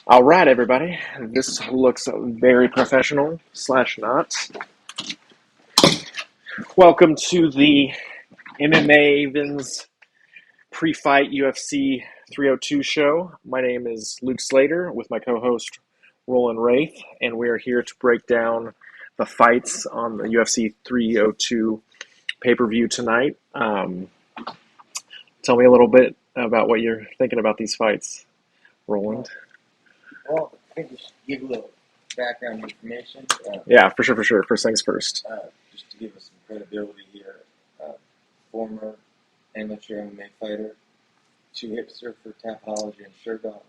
All right, everybody. This looks very professional slash not. Welcome to the MMAvens pre-fight UFC 302 show. My name is Luke Slater with my co-host Roland Wraith, and we are here to break down the fights on the UFC 302 pay-per-view tonight. Tell me a little bit about what you're thinking about these fights, Roland. Well, I think we should give a little background information. Yeah, for sure. First things first. Just to give us some credibility here. Former amateur MMA fighter, two hipster for Tapology and Shergoff.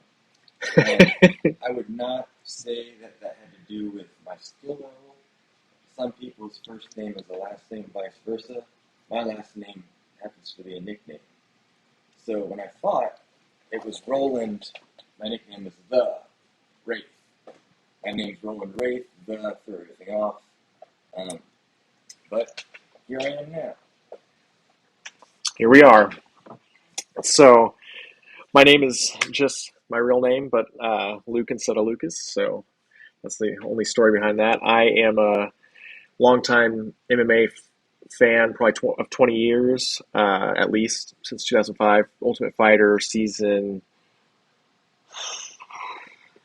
I would not say that had to do with my skill level. Some people's first name is the last name, vice versa. My last name happens to be a nickname. So when I fought, it was Roland. My nickname was the Wraith. My name's Roland Wraith, the throw everything off. But here I am now. Here we are. So, my name is just my real name, but Luke instead of Lucas. So, that's the only story behind that. I am a longtime MMA fan, probably of 20 years, at least, since 2005. Ultimate Fighter season.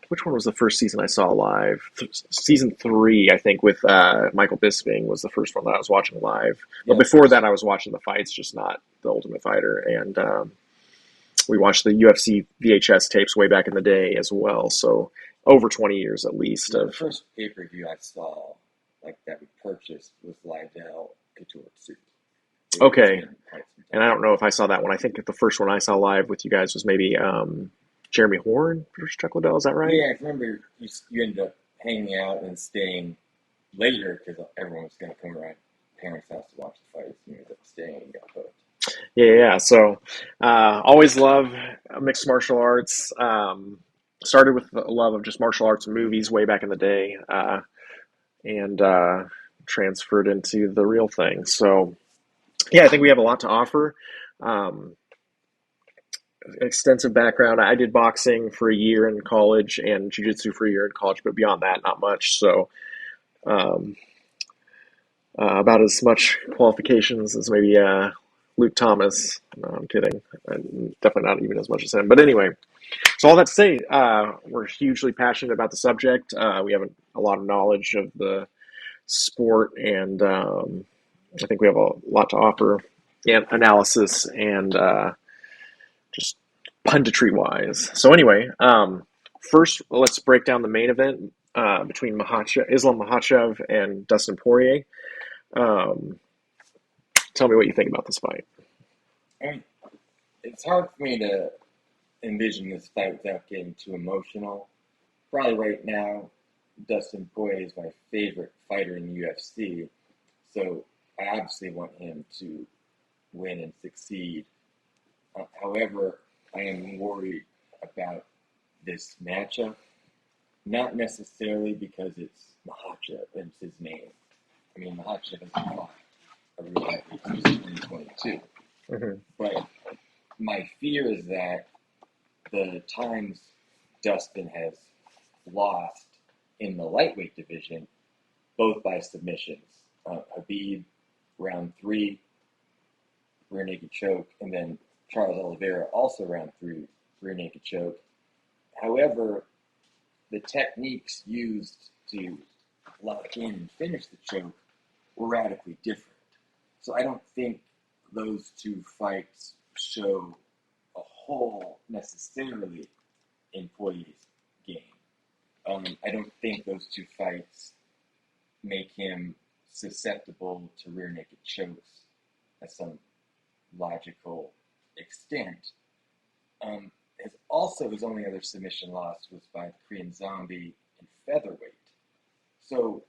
Which one was the first season I saw live? Season 3, I think, with Michael Bisping was the first one that I was watching live. But before that, I was watching the fights, just not the Ultimate Fighter. And we watched the UFC VHS tapes way back in the day as well. So over 20 years at least. The first pay-per-view I saw, like that we purchased, was Liddell Couture suit. Okay. And I don't know if I saw that one. I think the first one I saw live with you guys was maybe Jeremy Horn versus Chuck Liddell. Is that right? Yeah, I remember you ended up hanging out and staying later because everyone was going to come around parents' house to watch the fights. And you ended up staying and got hooked. Yeah. So always love mixed martial arts. Started with the love of just martial arts and movies way back in the day, and transferred into the real thing. So yeah, I think we have a lot to offer. Extensive background. I did boxing for a year in college and jiu-jitsu for a year in college, but beyond that, not much. So about as much qualifications as maybe Luke Thomas. No, I'm kidding. Definitely not even as much as him. But anyway, so all that to say, we're hugely passionate about the subject. We have a lot of knowledge of the sport, and I think we have a lot to offer, and analysis and just punditry-wise. So anyway, first let's break down the main event between Islam Makhachev and Dustin Poirier. Tell me what you think about this fight. It's hard for me to envision this fight without getting too emotional. Probably right now, Dustin Poirier is my favorite fighter in the UFC, so I obviously want him to win and succeed. However, I am worried about this matchup, not necessarily because it's Makhachev and it's his name. I mean, Makhachev has fought a real heavyweight since 2022. Mm-hmm. But my fear is that the times Dustin has lost in the lightweight division, both by submissions, Habib, round 3, rear naked choke, and then Charles Oliveira, also round 3, rear naked choke. However, the techniques used to lock in and finish the choke were radically different. So I don't think those two fights show a hole necessarily in Poirier's game. I don't think those two fights make him susceptible to rear naked chokes at some logical extent. His only other submission loss was by the Korean Zombie in featherweight. So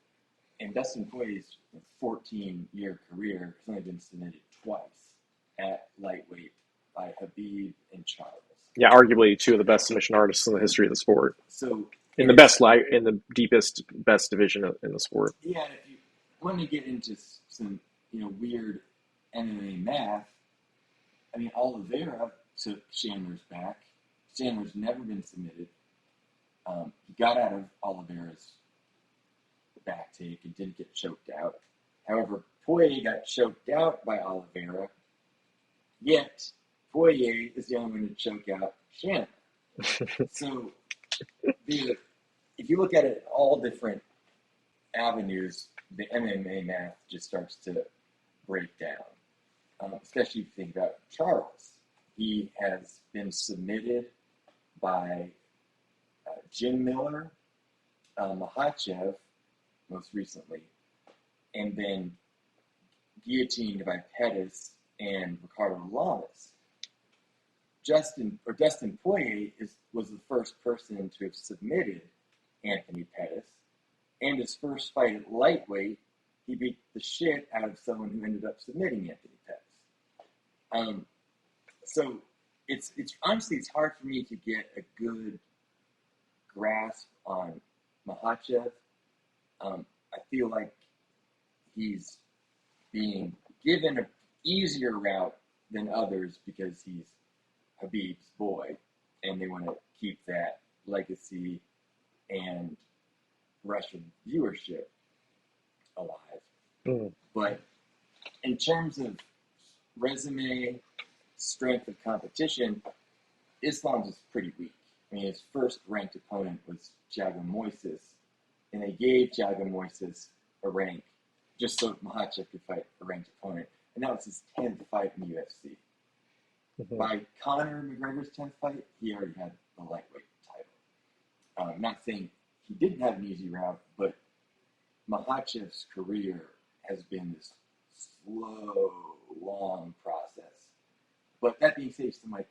in Dustin Poirier's 14-year career, he's only been submitted twice at lightweight by Habib and Charles. Yeah, arguably two of the best submission artists in the history of the sport. So in the deepest, best division in the sport. Yeah, and if you want to get into some weird MMA math, I mean, Oliveira took Chandler's back. Chandler's never been submitted. He got out of Oliveira's back take and didn't get choked out. However, Poirier got choked out by Oliveira, yet Poirier is the only one to choke out Shannon. So, if you look at it all different avenues, the MMA math just starts to break down. Especially if you think about Charles. He has been submitted by Jim Miller, Makhachev, most recently, and then guillotined by Pettis and Ricardo Lamas. Dustin Poirier was the first person to have submitted Anthony Pettis, and his first fight at lightweight, he beat the shit out of someone who ended up submitting Anthony Pettis. So it's honestly it's hard for me to get a good grasp on Makhachev. I feel like he's being given an easier route than others because he's Habib's boy, and they want to keep that legacy and Russian viewership alive. Mm. But in terms of resume, strength of competition, Islam's is pretty weak. I mean, his first ranked opponent was Thiago Moises, and they gave Thiago Moises a rank just so Makhachev could fight a ranked opponent, and that was his 10th fight in the UFC. Mm-hmm. By Conor McGregor's 10th fight, he already had the lightweight title. I'm not saying he didn't have an easy route, but Makhachev's career has been this slow, long process. But that being said, he still might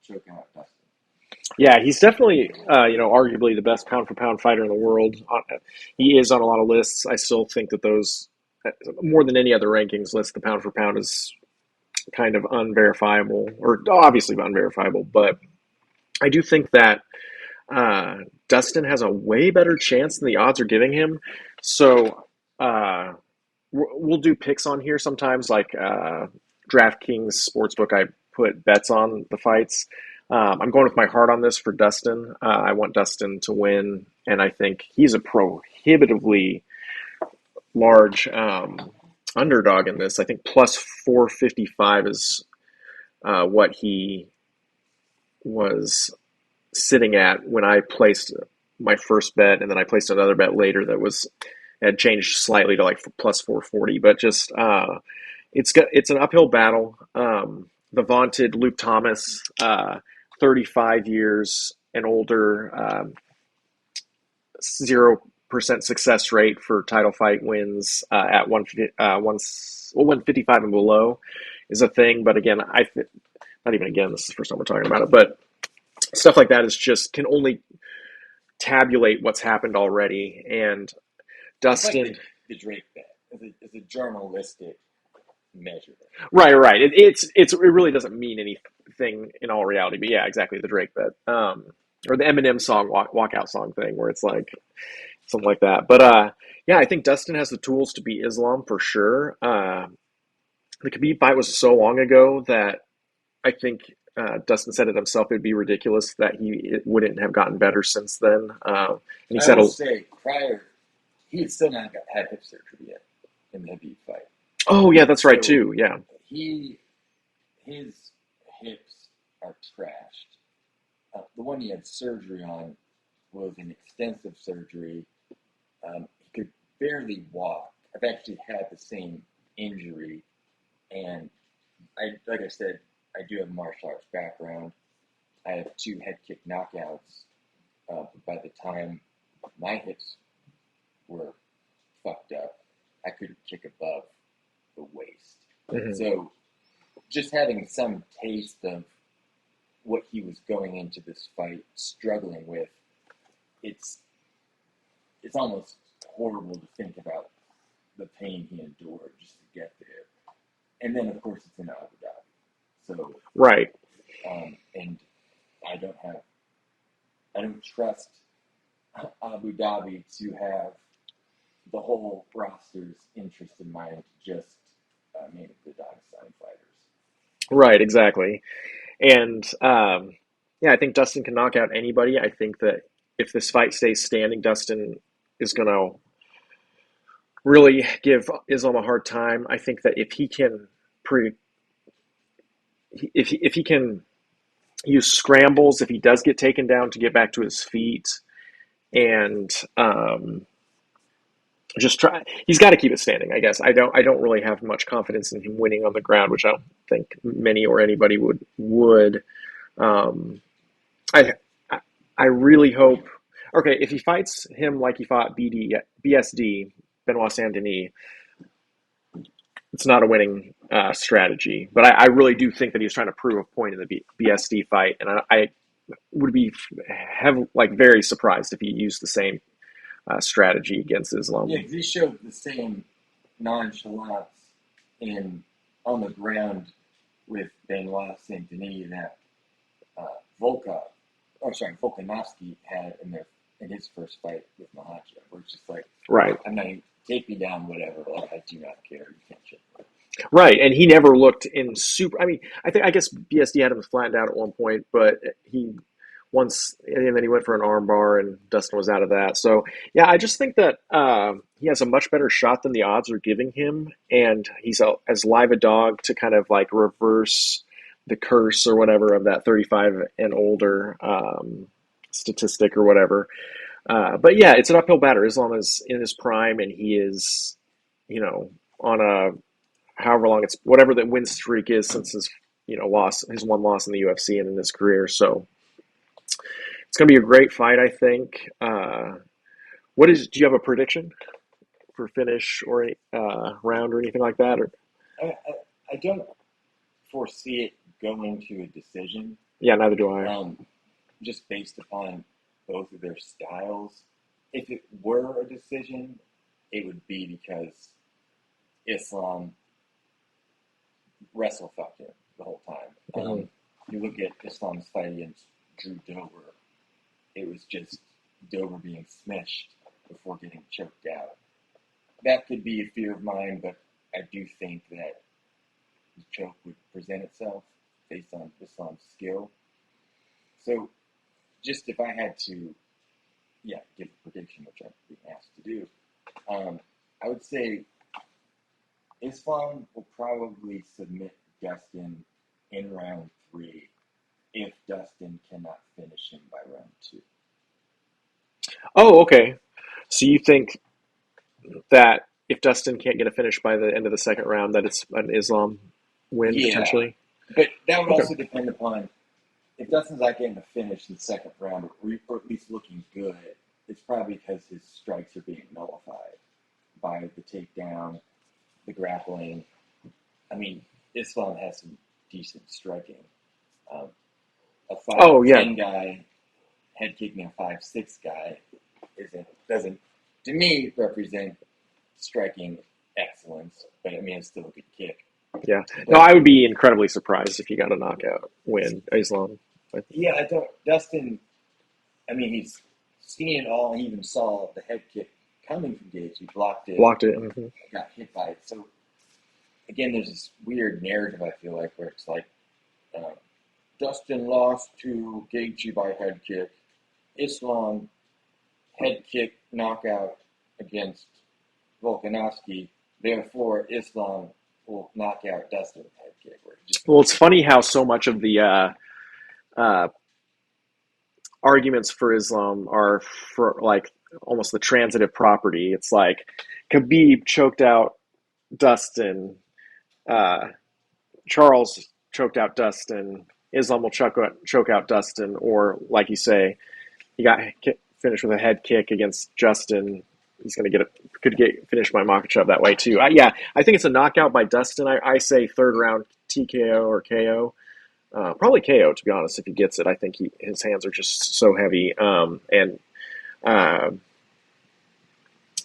choke out Dustin. Yeah, he's definitely, arguably the best pound for pound fighter in the world. He is on a lot of lists. I still think that those, more than any other rankings list, the pound for pound is kind of unverifiable, or obviously unverifiable. But I do think that Dustin has a way better chance than the odds are giving him. So we'll do picks on here sometimes, like DraftKings Sportsbook. I put bets on the fights. I'm going with my heart on this for Dustin. I want Dustin to win, and I think he's a prohibitively large underdog in this. I think plus 455 is what he was sitting at when I placed my first bet, and then I placed another bet later that had changed slightly to like plus 440. But just it's an uphill battle. The vaunted Luke Thomas, 35 years and older, 0% success rate for title fight wins at 155 and below is a thing. But again, not even again, this is the first time we're talking about it, but stuff like that is just can only tabulate what's happened already. And Dustin, it's like the Drake bet is a journalistic measurement. Right. It really doesn't mean anything in all reality. But yeah, exactly, the Drake bet, or the Eminem song walkout song thing, where it's like something like that. But yeah, I think Dustin has the tools to beat Islam for sure. The Khabib fight was so long ago that I think Dustin said it himself. It'd be ridiculous that it wouldn't have gotten better since then. And he I will say prior, he had still not had hip surgery yet in the Khabib fight. Oh yeah, that's right too. Yeah, his hips are trashed. The one he had surgery on was an extensive surgery. He could barely walk. I've actually had the same injury, and like I said, I do have a martial arts background. I have 2 head kick knockouts. By the time my hips were fucked up, I couldn't kick above the waist. Mm-hmm. So just having some taste of what he was going into this fight struggling with, it's almost horrible to think about the pain he endured just to get there. And then of course it's in Abu Dhabi. So right. And I don't trust Abu Dhabi to have the whole roster's interest in mind to just make the Dagestan fighters. Right, exactly. And yeah, I think Dustin can knock out anybody. I think that if this fight stays standing, Dustin is going to really give Islam a hard time. I think that if he can if he can use scrambles, if he does get taken down, to get back to his feet and just try, he's got to keep it standing. I guess I don't really have much confidence in him winning on the ground, which I don't think many or anybody would. Um, I I really hope. Okay, if he fights him like he fought BSD, Benoit Saint Denis, it's not a winning strategy. But I really do think that he was trying to prove a point in the BSD fight, and I would be very surprised if he used the same strategy against Islam. Yeah, because he showed the same nonchalance on the ground with Benoit Saint Denis that Volkanovski had in his first fight with Makhachev, where it's just like, Right. I'm not even, take me down, whatever. Like, I do not care. You can't shit. Right, and he never looked in super. I mean, I guess BSD had him flattened out at one point, but and then he went for an armbar, and Dustin was out of that. So yeah, I just think that he has a much better shot than the odds are giving him, and he's as live a dog to kind of like reverse the curse or whatever of that 35 and older statistic or whatever. But yeah, it's an uphill battle. Islam is in his prime, and he is, on a however long it's whatever the win streak is since his his one loss in the UFC and in his career. So it's going to be a great fight, I think. Do you have a prediction for finish or round or anything like that? Or I don't foresee it going to a decision. Yeah, neither do I. Just based upon both of their styles. If it were a decision, it would be because Islam wrestle fucked him the whole time. Mm-hmm. You look at Islam's fight against Drew Dober, it was just Dober being smashed before getting choked out. That could be a fear of mine, but I do think that the choke would present itself based on Islam's skill. So, just if I had to, give a prediction, which I'm being asked to do, I would say Islam will probably submit Dustin in round 3 if Dustin cannot finish him by round 2. Oh, okay. So you think that if Dustin can't get a finish by the end of the second round, that it's an Islam win potentially? But that would also depend upon if Dustin's not getting a finish in the second round, or at least looking good. It's probably because his strikes are being nullified by the takedown, the grappling. I mean, Islam has some decent striking. A 5'10" guy head kicking a 5'6" guy doesn't to me represent striking excellence, but I mean it's still a good kick. Yeah. No, I would be incredibly surprised if he got a knockout win, Islam. Yeah, I don't. Dustin, I mean, he's seen it all. He even saw the head kick coming from Gage. He blocked it. Mm-hmm. Got hit by it. So, again, there's this weird narrative, I feel like, where it's like, Dustin lost to Gaethje by head kick. Islam, head kick knockout against Volkanovski. Therefore, Islam will knock out Dustin with head kick. Well, it's funny how so much of the arguments for Islam are for like almost the transitive property. It's like Khabib choked out Dustin, Charles choked out Dustin, Islam will choke out Dustin, or like you say, he got finished with a head kick against Justin. He's going to could get finished by Makhachev that way too. I think it's a knockout by Dustin. I say third round TKO or KO. Probably KO, to be honest, if he gets it. I think his hands are just so heavy.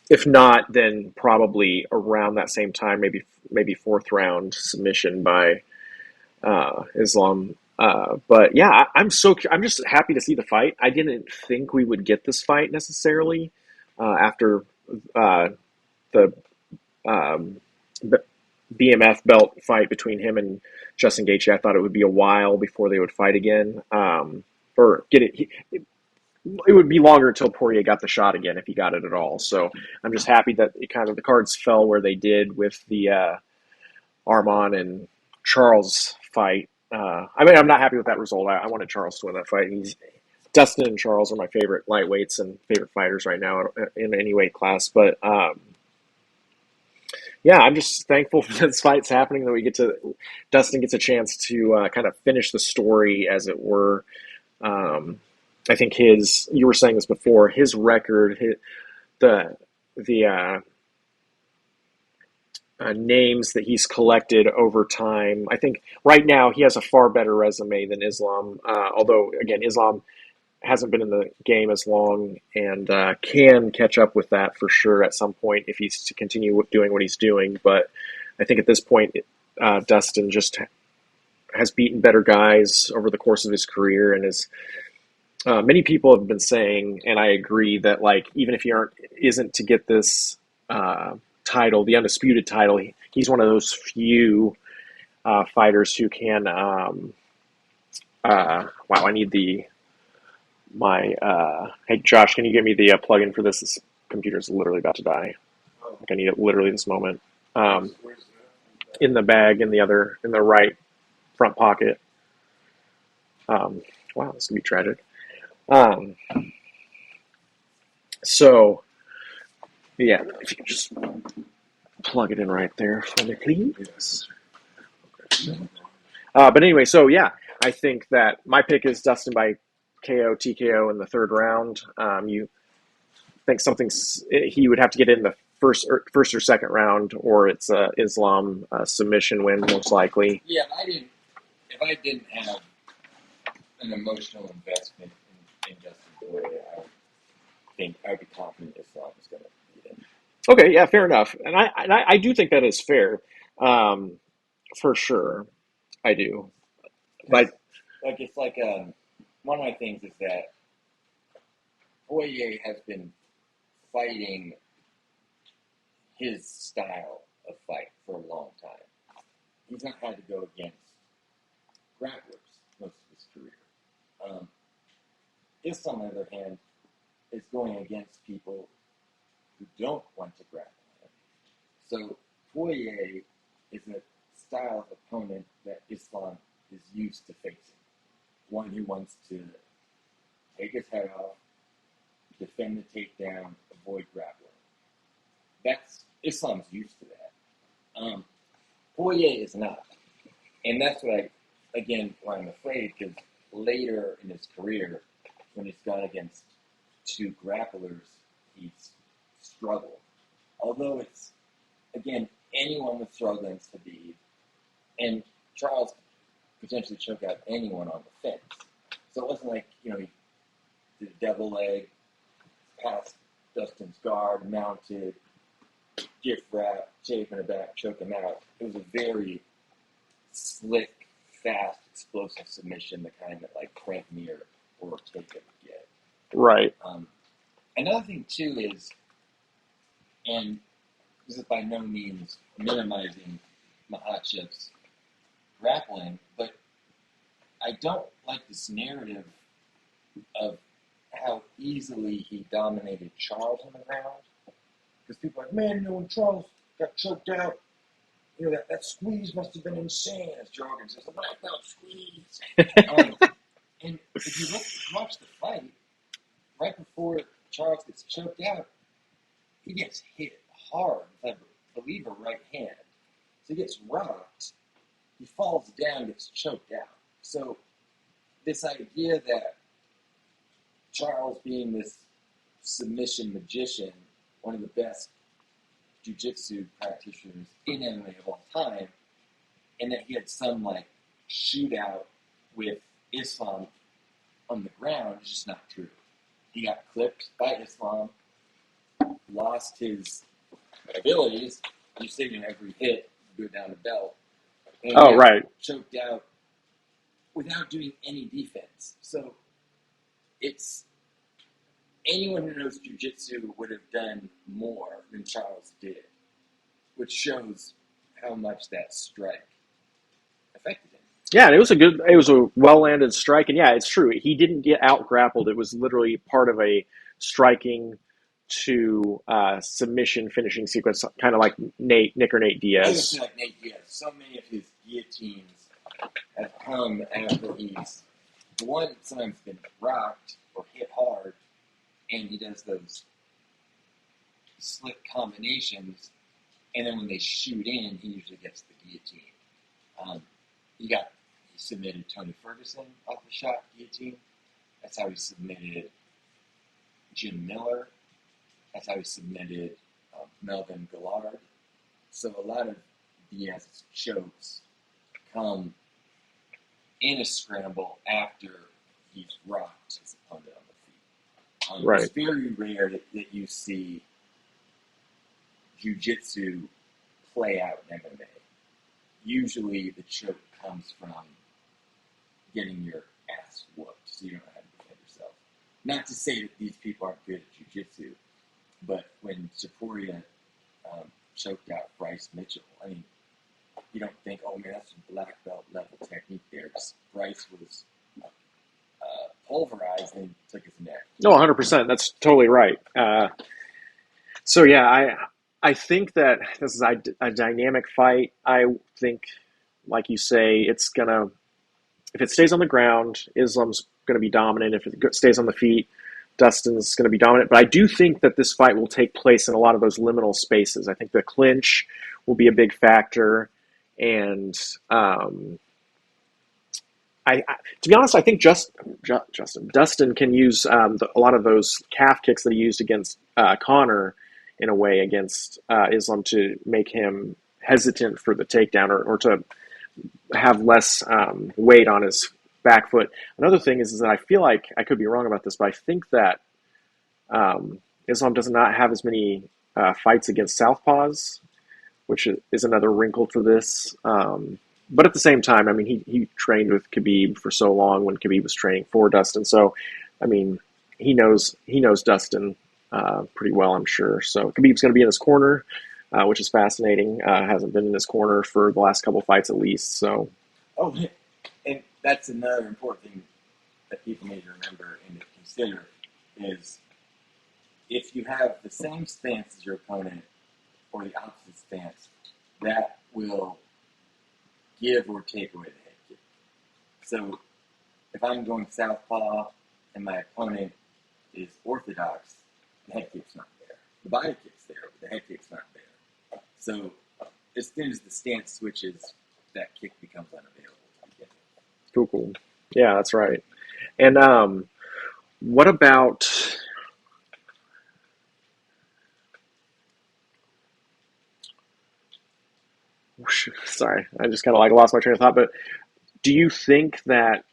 If not, then probably around that same time, maybe fourth round submission by Islam. But yeah, I'm just happy to see the fight. I didn't think we would get this fight necessarily after the BMF belt fight between him and Justin Gaethje. I thought it would be a while before they would fight again, or get it. it would be longer until Poirier got the shot again, if he got it at all. So I'm just happy that the cards fell where they did with the Arman and Charles fight. I mean, I'm not happy with that result. I wanted Charles to win that fight. Dustin and Charles are my favorite lightweights and favorite fighters right now in any weight class. But yeah, I'm just thankful for this fight's happening, that Dustin gets a chance to kind of finish the story, as it were. I think you were saying this before, his record, the names that he's collected over time. I think right now he has a far better resume than Islam. Although, again, Islam hasn't been in the game as long and can catch up with that for sure at some point if he's to continue doing what he's doing. But I think at this point, Dustin just has beaten better guys over the course of his career, and is many people have been saying, and I agree, that like even if he isn't to get this title, the undisputed title, he's one of those few fighters who can. Wow, I need hey Josh, can you give me the plug-in for this? This computer's literally about to die. I need it literally this moment. In the bag in the right front pocket. Wow, this can be tragic. So yeah, if you could just plug it in right there for me, please. But anyway, so yeah, I think that my pick is Dustin by KO, TKO in the third round. You think he would have to get in the first or second round, or it's a Islam submission win, most likely. Yeah, if I didn't have an emotional investment in Justin Poirier, I would be confident Islam is going to beat him. Okay, yeah, fair enough, and I do think that is fair, for sure. I do, but it's like one of my things is that Poirier has been fighting his style of fight for a long time. He's not had to go against grapplers most of his career. Islam, on the other hand, is going against people who don't want to grapple him. So Poirier is a style of opponent that Islam is used to facing. One who wants to take his head off, defend the takedown, avoid grappling. Islam's used to that. Poirier is not. And that's why I'm afraid, because later in his career, when he's gone against two grapplers, he's struggled. Although it's, again, anyone would struggle against Khabib, and Charles could potentially choke out anyone on the fence. So it wasn't like, he did a double leg, past Dustin's guard, mounted, gift wrap, shape in the back, choke him out. It was a very slick, fast, explosive submission, the kind that like Frank Mir or Ortega would get. right. Another thing too is, and this is by no means minimizing Makhachev's grappling, but I don't like this narrative of how easily he dominated Charles on the ground. Because people are like, man, when Charles got choked out, that squeeze must have been insane, as Jorgen says, the black belt squeeze. And if you watch the fight, right before Charles gets choked out, he gets hit hard with, I believe, a right hand. So he gets rocked, he falls down, gets choked out. So this idea that Charles, being this submission magician, one of the best jiu-jitsu practitioners in MMA of all time, and that he had some like shootout with Islam on the ground is just not true. He got clipped by Islam, lost his abilities. You see, every hit go down the belt, and Right. choked out without doing any defense. So it's anyone who knows jiu-jitsu would have done more than Charles did, which shows how much that strike affected him. Yeah, and it was a well landed strike, and yeah, it's true. He didn't get out grappled. It was literally part of a striking to submission finishing sequence, kind of like Nick or Nate I was Diaz. gonna say like Nate Diaz. So many of his guillotines have come after he's one sometimes been rocked or hit hard, and he does those slick combinations, and then when they shoot in, he usually gets the guillotine. Um, he submitted Tony Ferguson off the shot guillotine. That's how he submitted Jim Miller. That's how he submitted Melvin Gillard. So a lot of Diaz's chokes come in a scramble after he's rocked his opponent on the feet. Right. It's very rare that you see jiu-jitsu play out in MMA. Usually the choke comes from getting your ass whooped so you don't know how to defend yourself. Not to say that these people aren't good at jiu-jitsu, but when Taporia choked out Bryce Mitchell, I mean, you don't think, oh man, that's a black belt level technique there. Bryce was pulverized and took his neck. No, 100%. That's totally right. So yeah, I think that this is a dynamic fight. I think, like you say, it's gonna, if it stays on the ground, Islam's gonna be dominant. If it stays on the feet, Dustin's going to be dominant. But I do think that this fight will take place in a lot of those liminal spaces. I think the clinch will be a big factor. And to be honest, I think Dustin can use a lot of those calf kicks that he used against Connor in a way against Islam to make him hesitant for the takedown or to have less weight on his back foot. Another thing is that I feel like, I could be wrong about this, but I think that Islam does not have as many fights against southpaws, which is another wrinkle to this. But at the same time, I mean, he trained with Khabib for so long when Khabib was training for Dustin. So, I mean, he knows Dustin pretty well, I'm sure. So Khabib's going to be in his corner, which is fascinating. Hasn't been in his corner for the last couple fights at least. So, oh, and that's another important thing that people need to remember and to consider is if you have the same stance as your opponent or the opposite stance, that will give or take away the head kick. So if I'm going southpaw and my opponent is orthodox, the head kick's not there. The body kick's there, but the head kick's not there. So as soon as the stance switches, that kick becomes unavailable to begin with. cool. Yeah, that's right. And what about... Sorry, I just kind of like lost my train of thought. But do you think that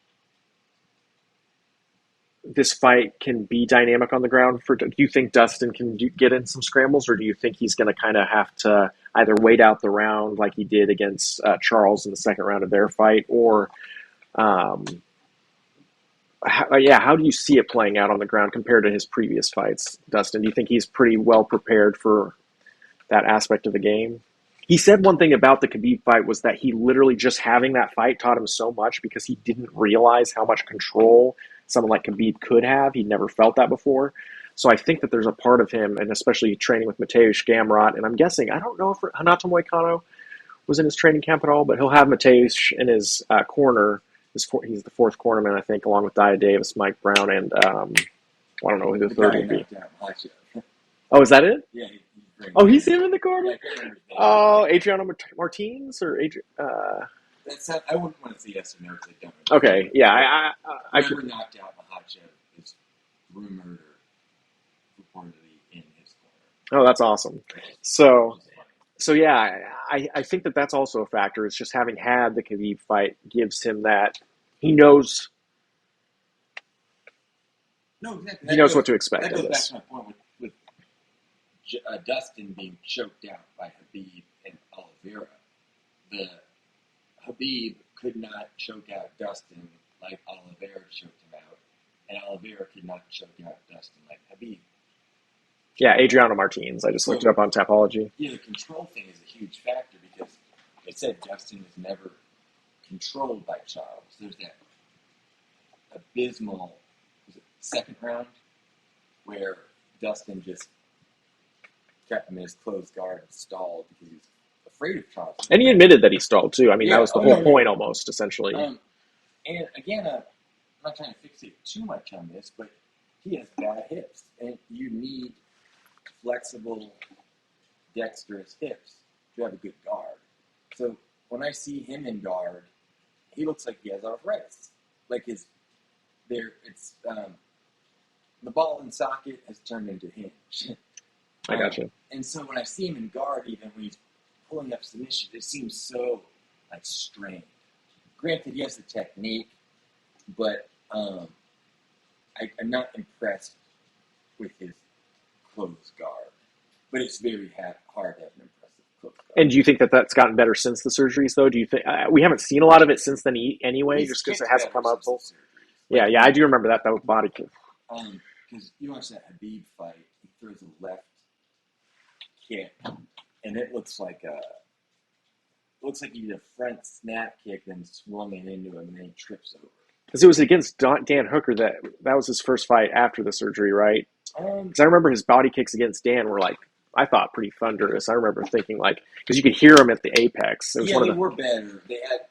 this fight can be dynamic on the ground? Do you think Dustin can get in some scrambles, or do you think he's going to kind of have to either wait out the round like he did against Charles in the second round of their fight, or how do you see it playing out on the ground compared to his previous fights, Dustin? Do you think he's pretty well prepared for that aspect of the game? He said one thing about the Khabib fight was that he literally just having that fight taught him so much because he didn't realize how much control someone like Khabib could have. He'd never felt that before. So I think that there's a part of him, and especially training with Mateusz Gamrot, and I'm guessing, I don't know if Renato Moicano was in his training camp at all, but he'll have Mateusz in his corner. He's the fourth cornerman, I think, along with Dia Davis, Mike Brown, and I don't know who the third would be. Oh, is that it? Yeah. Oh, he's him in the corner? Oh, Adriano Martins? Or I wouldn't want to say yes or no because I don't know. Okay, yeah. I Whoever knocked out Makhachev is rumored or reportedly in his corner. Oh, that's awesome. So yeah, I think that that's also a factor. It's just having had the Khabib fight gives him that. He knows. No, exactly. He knows what to expect. That goes back to my point with Dustin being choked out by Khabib and Oliveira. The Khabib could not choke out Dustin like Oliveira choked him out, and Oliveira could not choke out Dustin like Khabib. Yeah, Adriano Martins. I just looked it up on Tapology. Yeah, the control thing is a huge factor because they said Dustin was never controlled by Charles. There's that abysmal second round where Dustin just kept him in his closed guard and stalled because he's afraid of Charles. And he admitted that he stalled too. I mean, that was the whole point almost, essentially. And again, I'm not trying to fixate too much on this, but he has bad hips, and you need flexible, dexterous hips to have a good guard. So when I see him in guard, he looks like he has arthritis. Like the ball and socket has turned into hinge. I got you. And so when I see him in guard, even when he's pulling up submission, it seems so like strained. Granted, he has the technique, but I'm not impressed with his closed guard. But it's very hard to have an impressive closed guard. And do you think that that's gotten better since the surgeries, though? Do you think we haven't seen a lot of it since then anyway, just because it hasn't come up? Yeah, I do remember that with body kick. Because you watch that Habib fight, he throws a left kick, and it looks like he did a front snap kick, then swung it into him, and then he trips over. Because it was against Dan Hooker that was his first fight after the surgery, right? Because I remember his body kicks against Dan were I thought pretty thunderous. I remember thinking because you could hear him at the apex. It was they were better.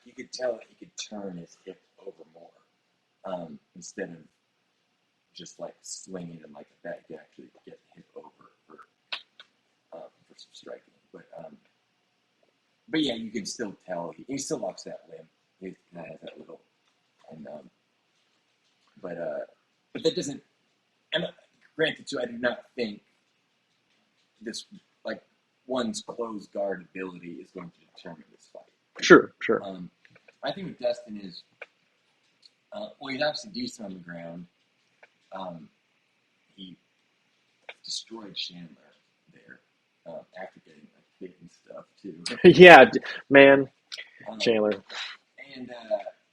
You could tell that he could turn his hip over more instead of just swinging him like that. You could actually get the hip over for some striking. But yeah, you can still tell he still walks that limb. He kind of has that little, but that doesn't. And granted, too, I do not think this one's closed guard ability is going to determine this fight. Sure. I think with Dustin is, he's obviously decent on the ground. He destroyed Chandler there after getting hit and stuff too. Yeah, man, Chandler. And I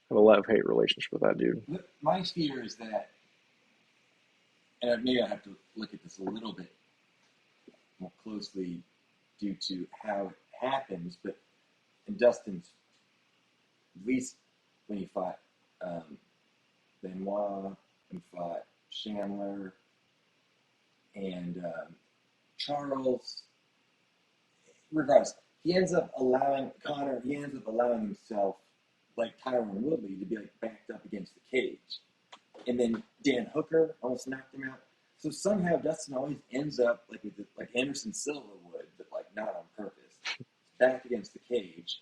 have a love-hate relationship with that dude. My fear is that, and maybe I have to look at this a little bit more closely due to how it happens, but in Dustin's, at least when he fought Benoit and fought Chandler and Charles, regardless, he ends up allowing himself, like Tyron Woodley, to be backed up against the cage. And then Dan Hooker almost knocked him out. So somehow Dustin always ends up like Anderson Silva would, but not on purpose, back against the cage.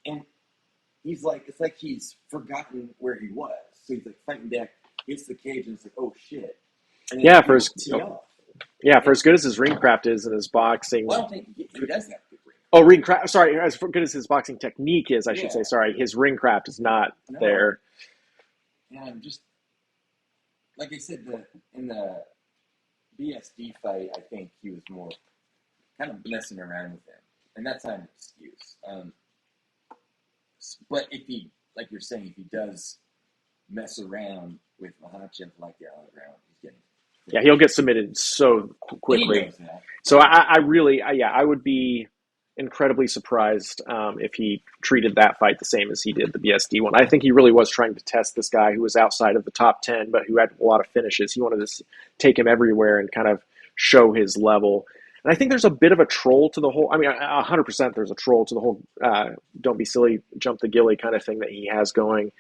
And he's it's like he's forgotten where he was. So he's fighting back, hits the cage, and it's oh shit. And then for as good as his ring craft is and his boxing. Well, I don't think he does have good ring. Oh, ring craft. Sorry, as good as his boxing technique is, I should say. Sorry, his ring craft is not there. And I'm just, like I said, in the BSD fight, I think he was more kind of messing around with him, and that's not an excuse. But if he, like you're saying, if he does mess around with Makhachev like that on the ground, he's getting. Yeah, he'll get submitted so quickly. He knows that. So I would be incredibly surprised if he treated that fight the same as he did the BSD one. I think he really was trying to test this guy who was outside of the top 10, but who had a lot of finishes. He wanted to take him everywhere and kind of show his level. And I think there's a bit of a troll to the whole, 100% there's a troll to the whole don't be silly, jump the gilly kind of thing that he has going.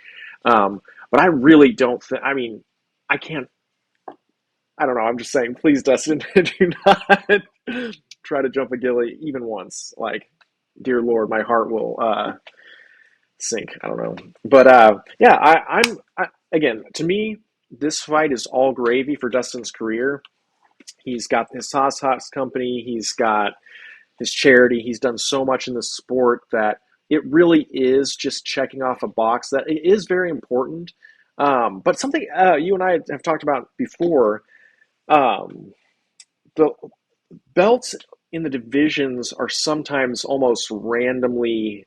But I really don't think, I don't know. I'm just saying, please, Dustin, do not try to jump a gilly even once. Dear Lord, my heart will sink. I don't know. But again, to me, this fight is all gravy for Dustin's career. He's got his Sauce Hots company. He's got his charity. He's done so much in the sport that it really is just checking off a box that it is very important. But something you and I have talked about before, the belts in the divisions are sometimes almost randomly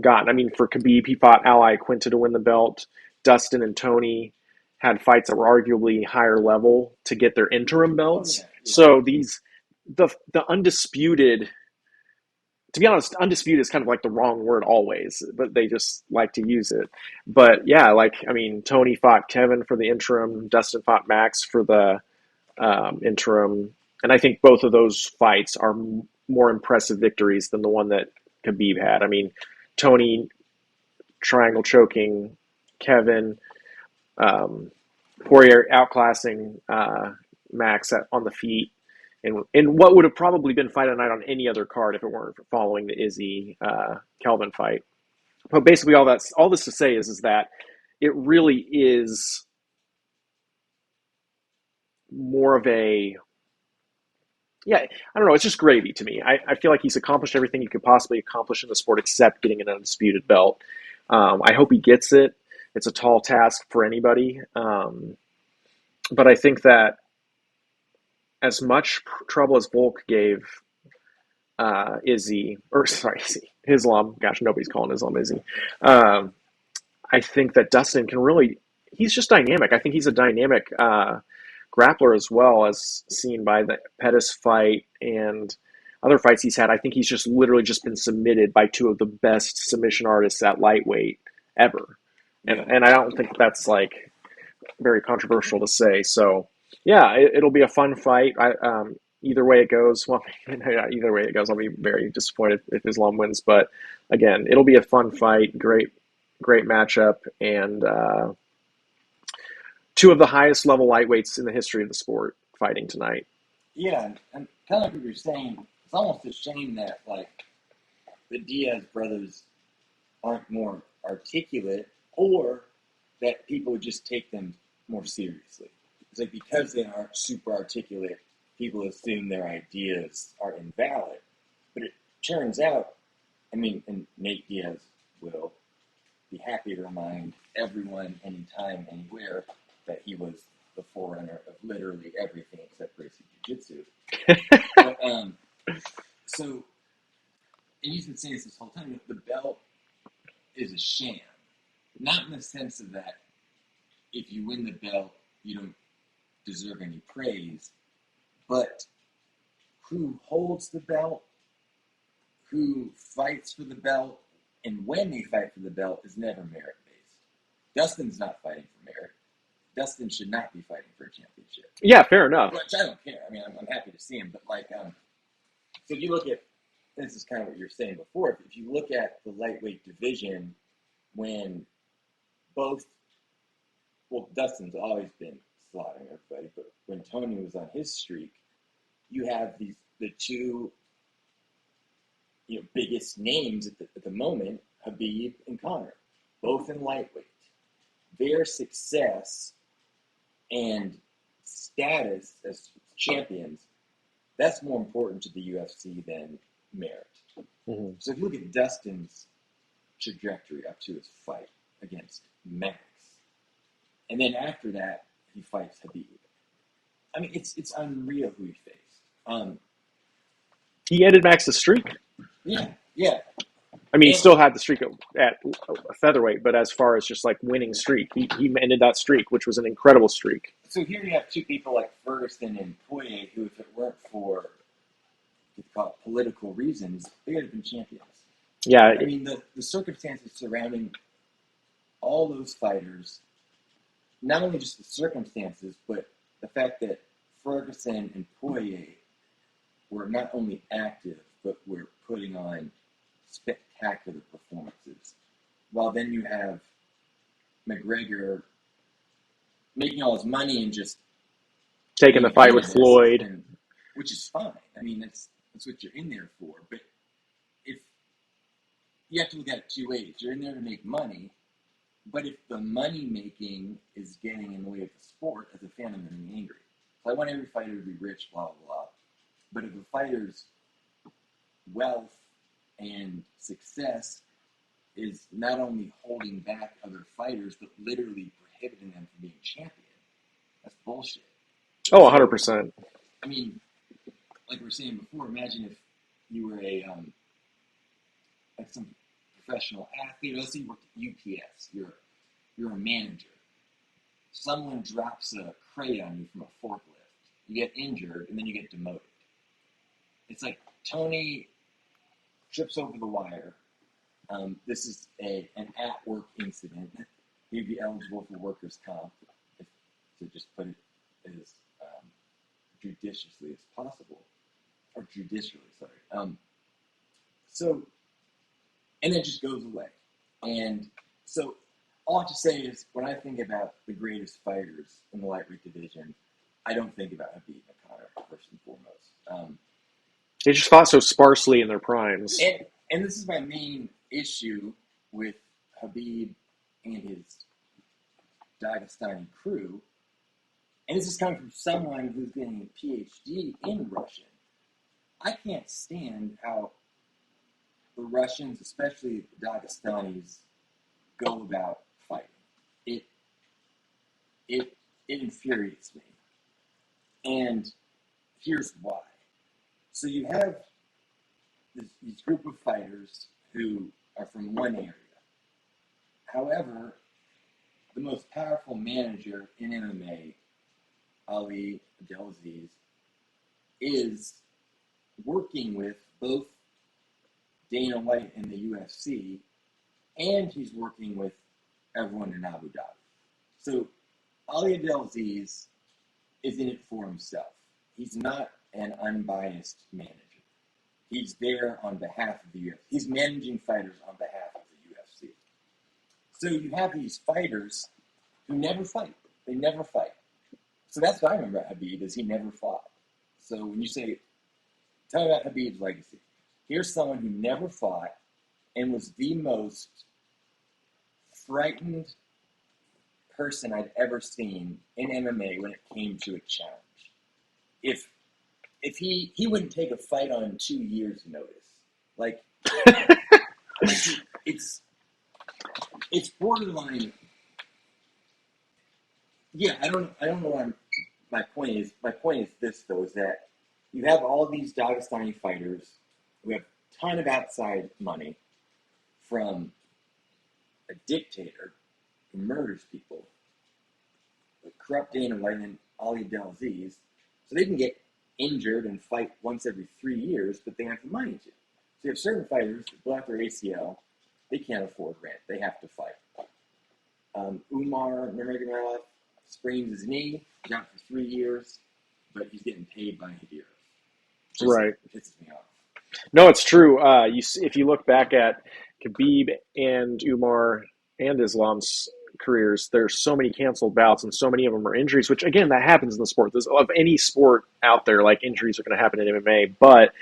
gotten. For Khabib, he fought Ally Quinta to win the belt. Dustin and Tony had fights that were arguably higher level to get their interim belts. Yeah. So the undisputed to be honest, undisputed is kind of like the wrong word always, but they just like to use it. But yeah, like, I mean, Tony fought Kevin for the interim, Dustin fought Max for the interim. And I think both of those fights are more impressive victories than the one that Khabib had. I mean, Tony triangle choking Kevin, Poirier outclassing Max on the feet, in what would have probably been fight of the night on any other card if it weren't for following the Izzy Kelvin fight. But basically, all this to say is that it really is more of a, yeah, I don't know. It's just gravy to me. I feel like he's accomplished everything he could possibly accomplish in the sport except getting an undisputed belt. I hope he gets it. It's a tall task for anybody. But I think that as much trouble as Volk gave Islam, gosh, nobody's calling Islam Izzy. I think that Dustin can really, he's just dynamic. I think he's a dynamic grappler as well, as seen by the Pettis fight and other fights he's had. I think he's just literally just been submitted by two of the best submission artists at lightweight ever. And I don't think that's like very controversial to say. So yeah, it'll be a fun fight. Either way it goes, well, either way it goes, I'll be very disappointed if Islam wins. But again, it'll be a fun fight. Great matchup, and two of the highest level lightweights in the history of the sport fighting tonight. Yeah, and kind of like what you're saying, it's almost a shame that like the Diaz brothers aren't more articulate, or that people would just take them more seriously. It's like because they aren't super articulate, people assume their ideas are invalid. But it turns out, I mean, and Nate Diaz will be happy to remind everyone, anytime, anywhere, that he was the forerunner of literally everything except Gracie Jiu-Jitsu. But, so, and he's been saying this whole time, the belt is a sham. Not in the sense of that if you win the belt, you don't deserve any praise, but who holds the belt, who fights for the belt, and when they fight for the belt is never merit-based. Dustin's not fighting for merit. Dustin should not be fighting for a championship. Yeah, fair enough. Which I don't care. I mean, I'm happy to see him, but like, so if you look at, this is kind of what you were saying before, if you look at the lightweight division when both, well, Dustin's always been slaughtering everybody, but when Tony was on his streak, you have the two biggest names at the moment, Khabib and Conor, both in lightweight. Their success and status as champions, that's more important to the UFC than merit. Mm-hmm. So if you look at Dustin's trajectory up to his fight against Max, and then after that, he fights Khabib. I mean, it's unreal who he faced. He ended Max's streak. Yeah. I mean, he still had the streak at featherweight, but as far as just like winning streak, he ended that streak, which was an incredible streak. So here you have two people like Ferguson and Poirier, who, if it weren't for political reasons, they would have been champions. Yeah. I mean, the circumstances surrounding all those fighters, not only just the circumstances, but the fact that Ferguson and Poirier were not only active, but were putting on spectacular performances. While then you have McGregor making all his money and just taking the fight with Floyd, which is fine. I mean, that's what you're in there for. But if you have to look at it two ways, you're in there to make money. But if the money making is getting in the way of the sport, as a fan, I'm getting angry. So I want every fighter to be rich, blah blah blah. But if a fighter's wealth and success is not only holding back other fighters, but literally prohibiting them from being champion, that's bullshit. Oh, 100%. I mean, like we were saying before, imagine if you were like some professional athlete. Let's say you worked at UPS. You're a manager. Someone drops a crate on you from a forklift. You get injured, and then you get demoted. It's like Tony trips over the wire. This is an at-work incident. He'd be eligible for workers' comp, to just put it as judiciously as possible, or judicially, sorry. So, and it just goes away. And so, all I have to say is, when I think about the greatest fighters in the lightweight division, I don't think about Habib and Conor first and foremost. They just fought so sparsely in their primes. And this is my main issue with Habib and his Dagestani crew. And this is coming from someone who's getting a PhD in Russian. I can't stand how the Russians, especially the Dagestanis, go about fighting. It infuriates me. And here's why. So you have this group of fighters who are from one area. However, the most powerful manager in MMA, Ali Abdelaziz, is working with both Dana White and the UFC, and he's working with everyone in Abu Dhabi. So Ali Abdelaziz is in it for himself. He's not an unbiased manager. He's there on behalf of the UFC. He's managing fighters on behalf of the UFC. So you have these fighters who never fight. They never fight. So that's what I remember about Habib, is he never fought. So when you say, tell me about Habib's legacy. Here's someone who never fought and was the most frightened person I'd ever seen in MMA when it came to a challenge. If he wouldn't take a fight on 2 years' notice. Like it's borderline. Yeah, I don't know what my point is. My point is this, though, is that you have all these Dagestani fighters who have a ton of outside money from a dictator who murders people, a corrupt Dana White and Ali Abdelaziz, so they can get injured and fight once every 3 years, but they have the money to. So you have certain fighters that blow out their ACL, they can't afford rent, they have to fight. Umar Nurmagomedov sprains his knee, he's out for 3 years, but he's getting paid by Hadir. Right. It pisses me off. No, it's true. If you look back at Khabib and Umar and Islam's careers, there's so many canceled bouts and so many of them are injuries, which again, that happens in the sport. Of any sport out there, like, injuries are going to happen in MMA, but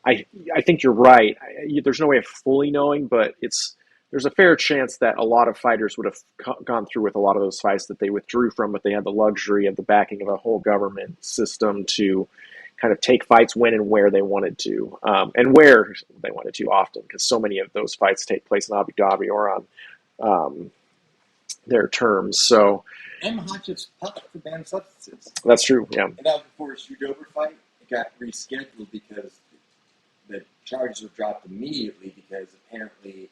I think you're right. There's no way of fully knowing, but there's a fair chance that a lot of fighters would have gone through with a lot of those fights that they withdrew from, but they had the luxury of the backing of a whole government system to kind of take fights when and where they wanted to, and where they wanted to often, because so many of those fights take place in Abu Dhabi or on their terms. So, and Makhav's popped for banned substances. That's true, yeah. And that was before his Shootover fight. It got rescheduled because the charges were dropped immediately because apparently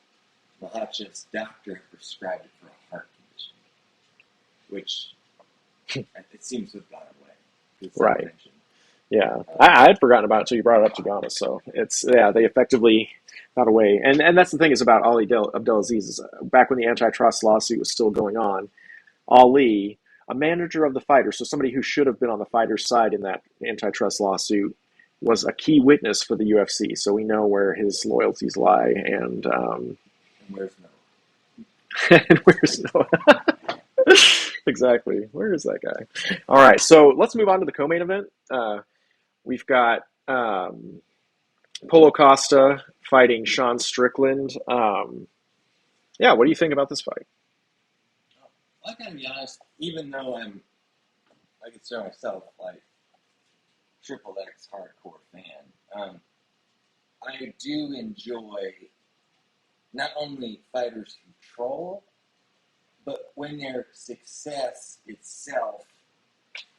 Makhav's doctor had prescribed it for a heart condition, which it seems to have gone away. Right. Yeah, I had forgotten about it until you brought it up, to be honest. So they effectively got away. And that's the thing is about Ali Abdelaziz, is back when the antitrust lawsuit was still going on, Ali, a manager of the fighters, so somebody who should have been on the fighter's side in that antitrust lawsuit, was a key witness for the UFC. So we know where his loyalties lie. And where's Noah? And where's Noah? Exactly. Where is that guy? All right, so let's move on to the co-main event. We've got Paulo Costa fighting Sean Strickland. What do you think about this fight? I gotta be honest, even though I consider myself like Triple X hardcore fan, I do enjoy not only fighters who troll, but when their success itself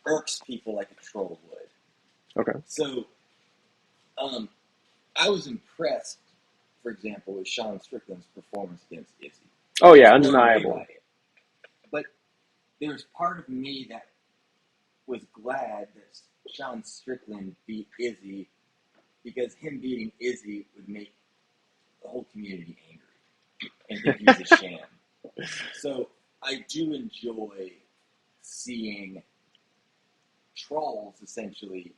irks people like a troll would. Okay. So, I was impressed, for example, with Sean Strickland's performance against Izzy. Oh yeah, undeniable. But there's part of me that was glad that Sean Strickland beat Izzy, because him beating Izzy would make the whole community angry and think he's a sham. So I do enjoy seeing trolls essentially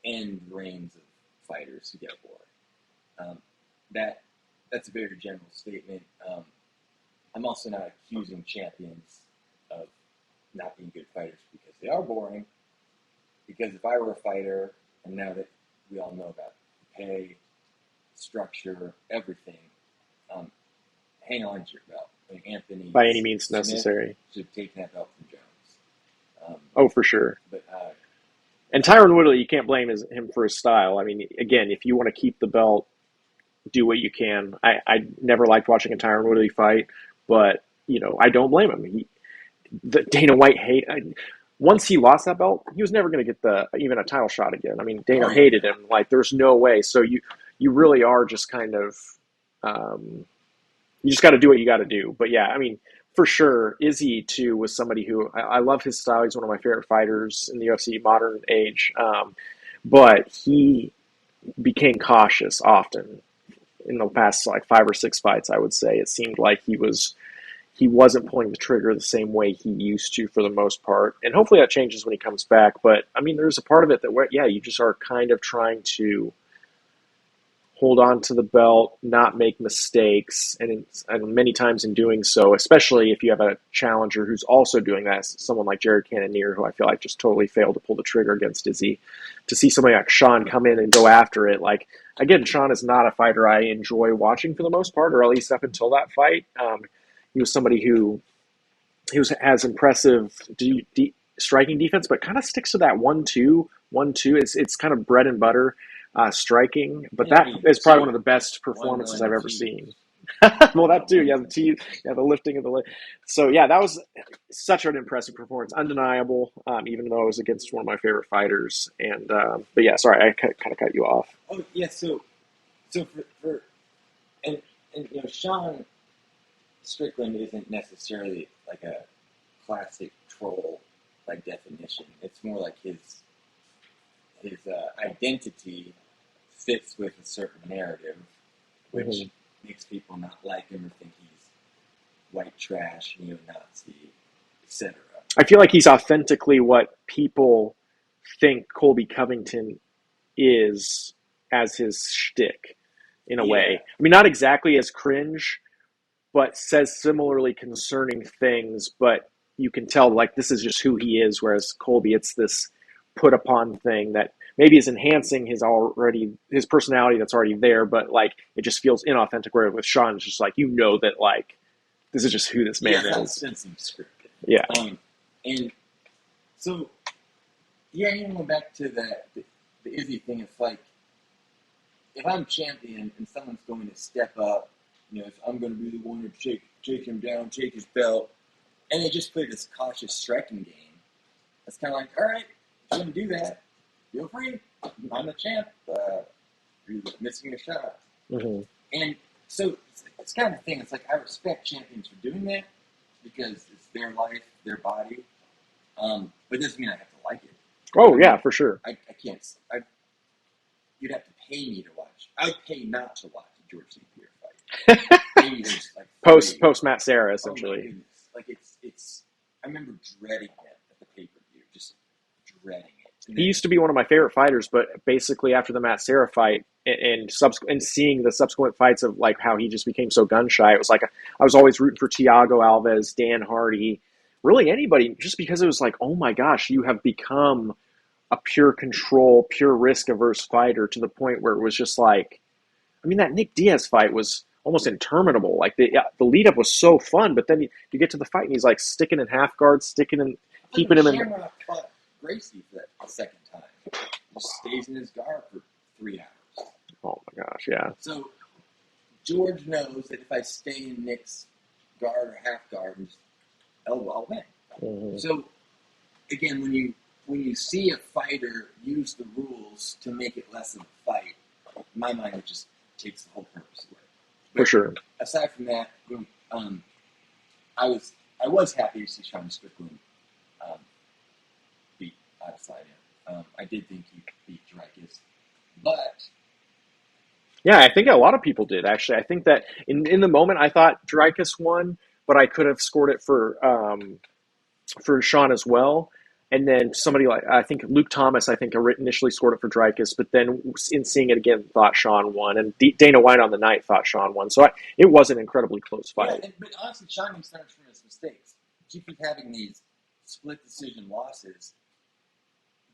end reigns of fighters who get bored. That's a very general statement. I'm also not accusing champions of not being good fighters because they are boring. Because if I were a fighter, and now that we all know about pay, structure, everything, hang on to your belt. I mean, Anthony by any means Smith necessary. should have taken that belt from Jones. Oh, for sure. But And Tyron Woodley, you can't blame him for his style. I mean, again, if you want to keep the belt, do what you can. I never liked watching a Tyron Woodley fight, but I don't blame him. Dana White once he lost that belt, he was never going to get even a title shot again. I mean, Dana hated him. Like, there's no way. So you really are just kind of you just got to do what you got to do. But yeah, I mean, for sure, Izzy too was somebody who I love his style. He's one of my favorite fighters in the UFC modern age. But he became cautious often in the past like 5 or 6 fights. I would say it seemed like he wasn't pulling the trigger the same way he used to for the most part. And hopefully that changes when he comes back. But I mean, there's a part of it that you just are kind of trying to hold on to the belt, not make mistakes, and many times in doing so, especially if you have a challenger who's also doing that, someone like Jared Cannonier, who I feel like just totally failed to pull the trigger against Izzy, to see somebody like Sean come in and go after it. Like, again, Sean is not a fighter I enjoy watching for the most part, or at least up until that fight. He was somebody who has impressive striking defense, but kind of sticks to that 1-2. It's kind of bread and butter. Striking, but that is probably one of the best performances I've ever seen. Well, that too, the lifting of the leg. So yeah, that was such an impressive performance, undeniable. Even though it was against one of my favorite fighters, and but yeah, sorry, I kind of cut you off. Oh yeah, so for and Sean Strickland isn't necessarily like a classic troll like definition. It's more like his identity fits with a certain narrative, which makes people not like him or think he's white trash, neo-Nazi, etc. I feel like he's authentically what people think Colby Covington is as his shtick, in a way. I mean, not exactly as cringe, but says similarly concerning things, but you can tell, like, this is just who he is, whereas Colby, it's this put-upon thing that maybe is enhancing his personality that's already there, but, like, it just feels inauthentic, where with Sean, it's just like, that, like, this is just who this man is. That's some scripted. Yeah. And so, going back to the Izzy thing, it's like, if I'm champion and someone's going to step up, I'm going to be the one to take him down, take his belt, and they just play this cautious striking game. It's kind of like, all right, if you want to do that, feel free. I'm the champ. You're missing a shot. Mm-hmm. And so it's kind of the thing. It's like, I respect champions for doing that because it's their life, their body. But it doesn't mean I have to like it. Oh, yeah, for sure. I can't. You'd have to pay me to watch. I'd pay not to watch a George St. Pierre fight. Maybe there's like post Matt Serra, essentially. Oh my goodness. Like it's. I remember dreading him at the pay-per-view, just dreading it. He used to be one of my favorite fighters, but basically after the Matt Serra fight and seeing the subsequent fights of like how he just became so gun shy, it was like I was always rooting for Thiago Alves, Dan Hardy, really anybody, just because it was like, oh my gosh, you have become a pure control, pure risk averse fighter to the point where it was just like, I mean, that Nick Diaz fight was almost interminable. Like the lead up was so fun, but then you get to the fight and he's like sticking in half guard, keeping him in. Shamrock fought Gracie for that second time. He stays in his guard for 3 hours. Oh my gosh, yeah. So George knows that if I stay in Nick's guard or half guard, I'll win. Mm-hmm. So again, when you see a fighter use the rules to make it less of a fight, in my mind it just takes the whole purpose away. But for sure. Aside from that, I was happy to see Sean Strickland beat Adesanya. I did think he beat Dricus, but Yeah, I think a lot of people did actually. I think that in the moment I thought Dreykus won, but I could have scored it for Sean as well. And then somebody like I think Luke Thomas, I think initially scored it for Dreykus, but then in seeing it again, thought Sean won, and Dana White on the night thought Sean won. So it was an incredibly close Yeah, fight. but honestly, Sean needs to learn from his mistakes. If you keep having these split decision losses,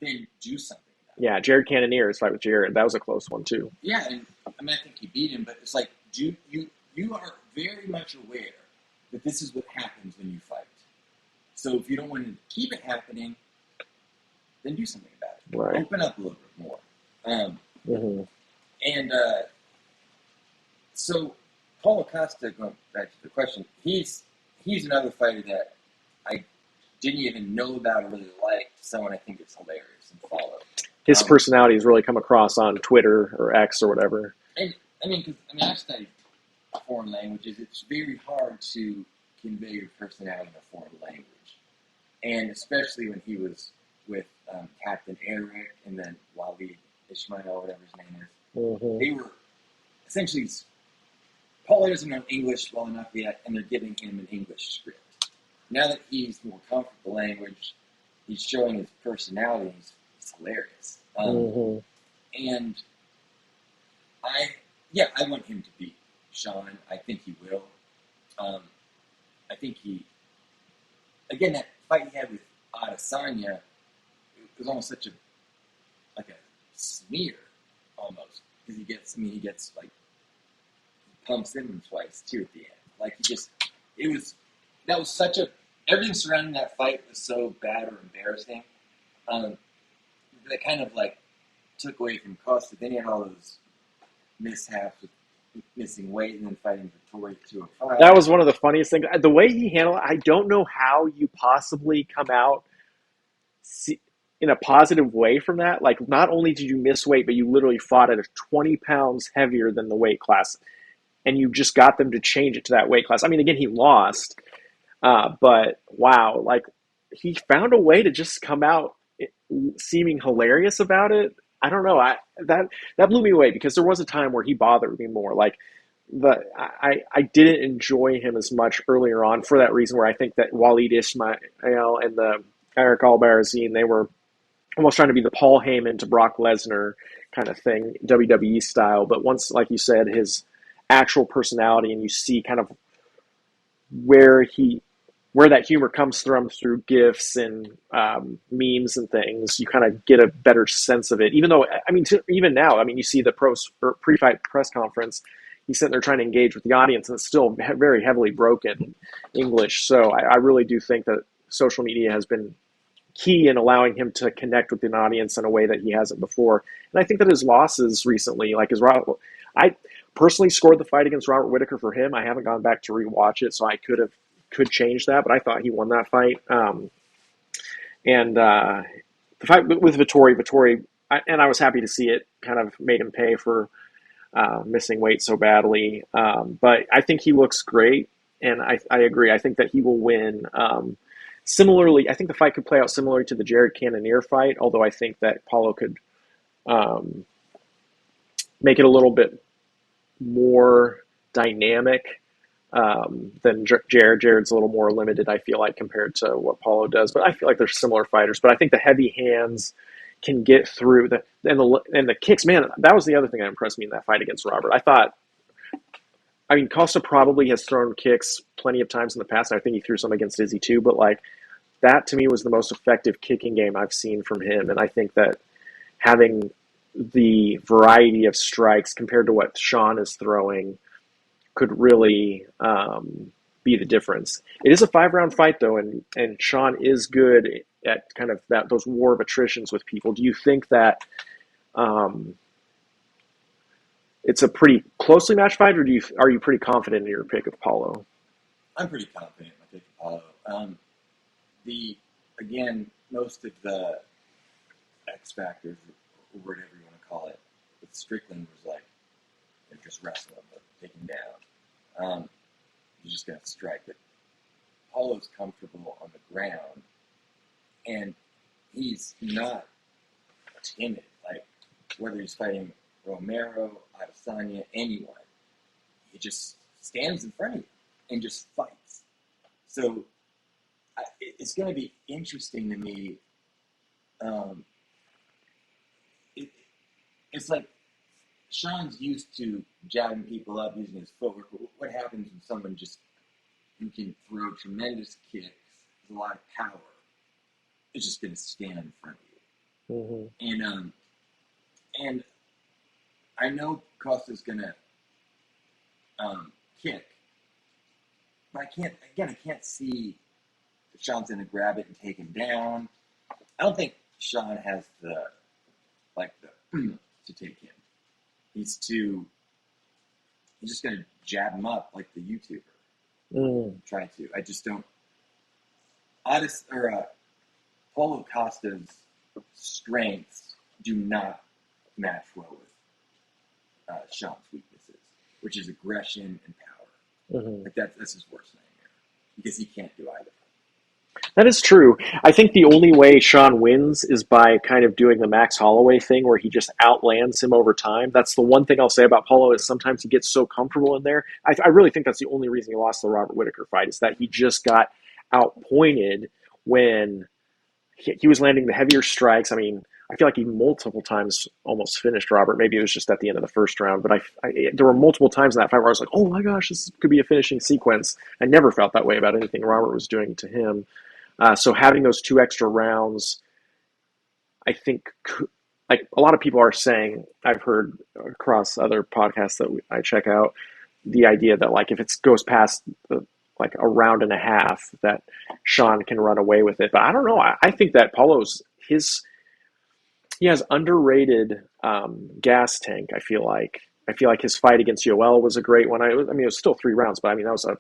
then do something about it. Yeah, Jared Cannonier's fight with Jared, that was a close one too. Yeah, and I mean, I think he beat him, but it's like, you are very much aware that this is what happens when you fight. So if you don't want to keep it happening, then do something about it. Right. Open up a little bit more. And so Paulo Costa, going back to the question, he's another fighter that I didn't even know about or really liked. Someone I think is hilarious and follow. His personality has really come across on Twitter or X or whatever. And I've studied foreign languages. It's very hard to convey your personality in a foreign language, and especially when he was with Captain Eric and then Waleed Ismail, whatever his name is. They were essentially, Paulo doesn't know English well enough yet, and they're giving him an English script. Now that he's more comfortable with the language, he's showing his personality. He's hilarious. And I want him to beat Sean. I think he will. I think that fight he had with Adesanya, it was almost such a smear, almost, because he gets like, pumps him twice too at the end. Like, that was such a, everything surrounding that fight was so bad or embarrassing. That kind of like took away from Costa. Then he had all those mishaps with missing weight and then fighting Vittori 205. That was one of the funniest things. The way he handled it, I don't know how you possibly come out in a positive way from that. Like, not only did you miss weight, but you literally fought at 20 pounds heavier than the weight class, and you just got them to change it to that weight class. I mean, again, he lost, but wow, like, he found a way to just come out seeming hilarious about it. I don't know. That blew me away, because there was a time where he bothered me more. Like, I didn't enjoy him as much earlier on for that reason, where I think that Waleed Ismail and the Eric Albarazine, they were almost trying to be the Paul Heyman to Brock Lesnar kind of thing, WWE style. But once, like you said, his actual personality, and you see kind of where that humor comes from through GIFs and memes and things, you kind of get a better sense of it. Even though, I mean, even now, I mean, you see the pre-fight press conference, he's sitting there trying to engage with the audience, and it's still very heavily broken English. So I really do think that social media has been key in allowing him to connect with an audience in a way that he hasn't before. And I think that his losses recently, like I personally scored the fight against Robert Whittaker for him. I haven't gone back to rewatch it, so I could change that, but I thought he won that fight. And the fight with Vittori, I was happy to see it kind of made him pay for missing weight so badly. But I think he looks great, and I agree. I think that he will win. Similarly, I think the fight could play out similarly to the Jared Cannonier fight, although I think that Paulo could make it a little bit more dynamic than Jared. Jared's a little more limited, I feel like, compared to what Paulo does. But I feel like they're similar fighters. But I think the heavy hands can get through and the kicks. Man, that was the other thing that impressed me in that fight against Robert. I mean, Costa probably has thrown kicks plenty of times in the past, and I think he threw some against Izzy too. But like, that to me was the most effective kicking game I've seen from him. And I think that having the variety of strikes compared to what Sean is throwing could really be the difference. It is a 5-round fight, though, and Sean is good at kind of those war of attritions with people. Do you think that it's a pretty closely matched fight, or are you pretty confident in your pick of Paulo? I'm pretty confident in my pick of Paulo. Most of the X factors, or whatever you want to call it, with Strickland was like, they're just wrestling, but taking down. You're just going to strike it. Paulo's comfortable on the ground, and he's not timid. Like, whether he's fighting Romero, Adesanya, anyone. He just stands in front of you and just fights. So it's going to be interesting to me. It's like Sean's used to jabbing people up using his footwork. What happens when someone who can throw tremendous kicks with a lot of power is just going to stand in front of you? Mm-hmm. And I know Costa's going to kick, but I can't see Sean's going to grab it and take him down. I don't think Sean has the to take him. He's just going to jab him up like the YouTuber. Try to. I just don't. Paulo Costa's strengths do not match well with Sean's weaknesses, which is aggression and power. Mm-hmm. Like that's his worst nightmare because he can't do either. That is true. I think the only way Sean wins is by kind of doing the Max Holloway thing where he just outlands him over time. That's the one thing I'll say about Paulo is sometimes he gets so comfortable in there. I really think that's the only reason he lost the Robert Whittaker fight is that he just got outpointed when he was landing the heavier strikes. I mean, I feel like he multiple times almost finished Robert. Maybe it was just at the end of the first round, but there were multiple times in that fight where I was like, oh my gosh, this could be a finishing sequence. I never felt that way about anything Robert was doing to him. So having those 2 extra rounds, I think, like a lot of people are saying, I've heard across other podcasts that I check out, the idea that like if it goes past like a round and a half, that Sean can run away with it. But I don't know. I think that Paulo's he has underrated gas tank. I feel like his fight against Yoel was a great one. I mean, it was still 3 rounds, but I mean that was a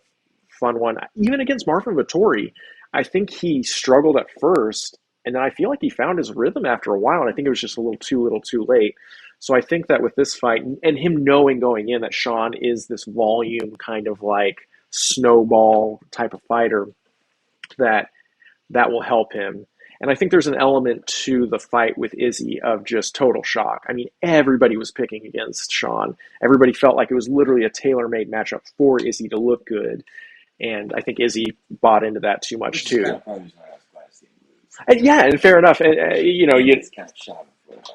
fun one. Even against Marvin Vettori, I think he struggled at first, and then I feel like he found his rhythm after a while, and I think it was just a little too late. So I think that with this fight, and him knowing going in that Sean is this volume kind of like snowball type of fighter, that will help him. And I think there's an element to the fight with Izzy of just total shock. I mean, everybody was picking against Sean. Everybody felt like it was literally a tailor-made matchup for Izzy to look good. And I think Izzy bought into that too much too. And fair enough.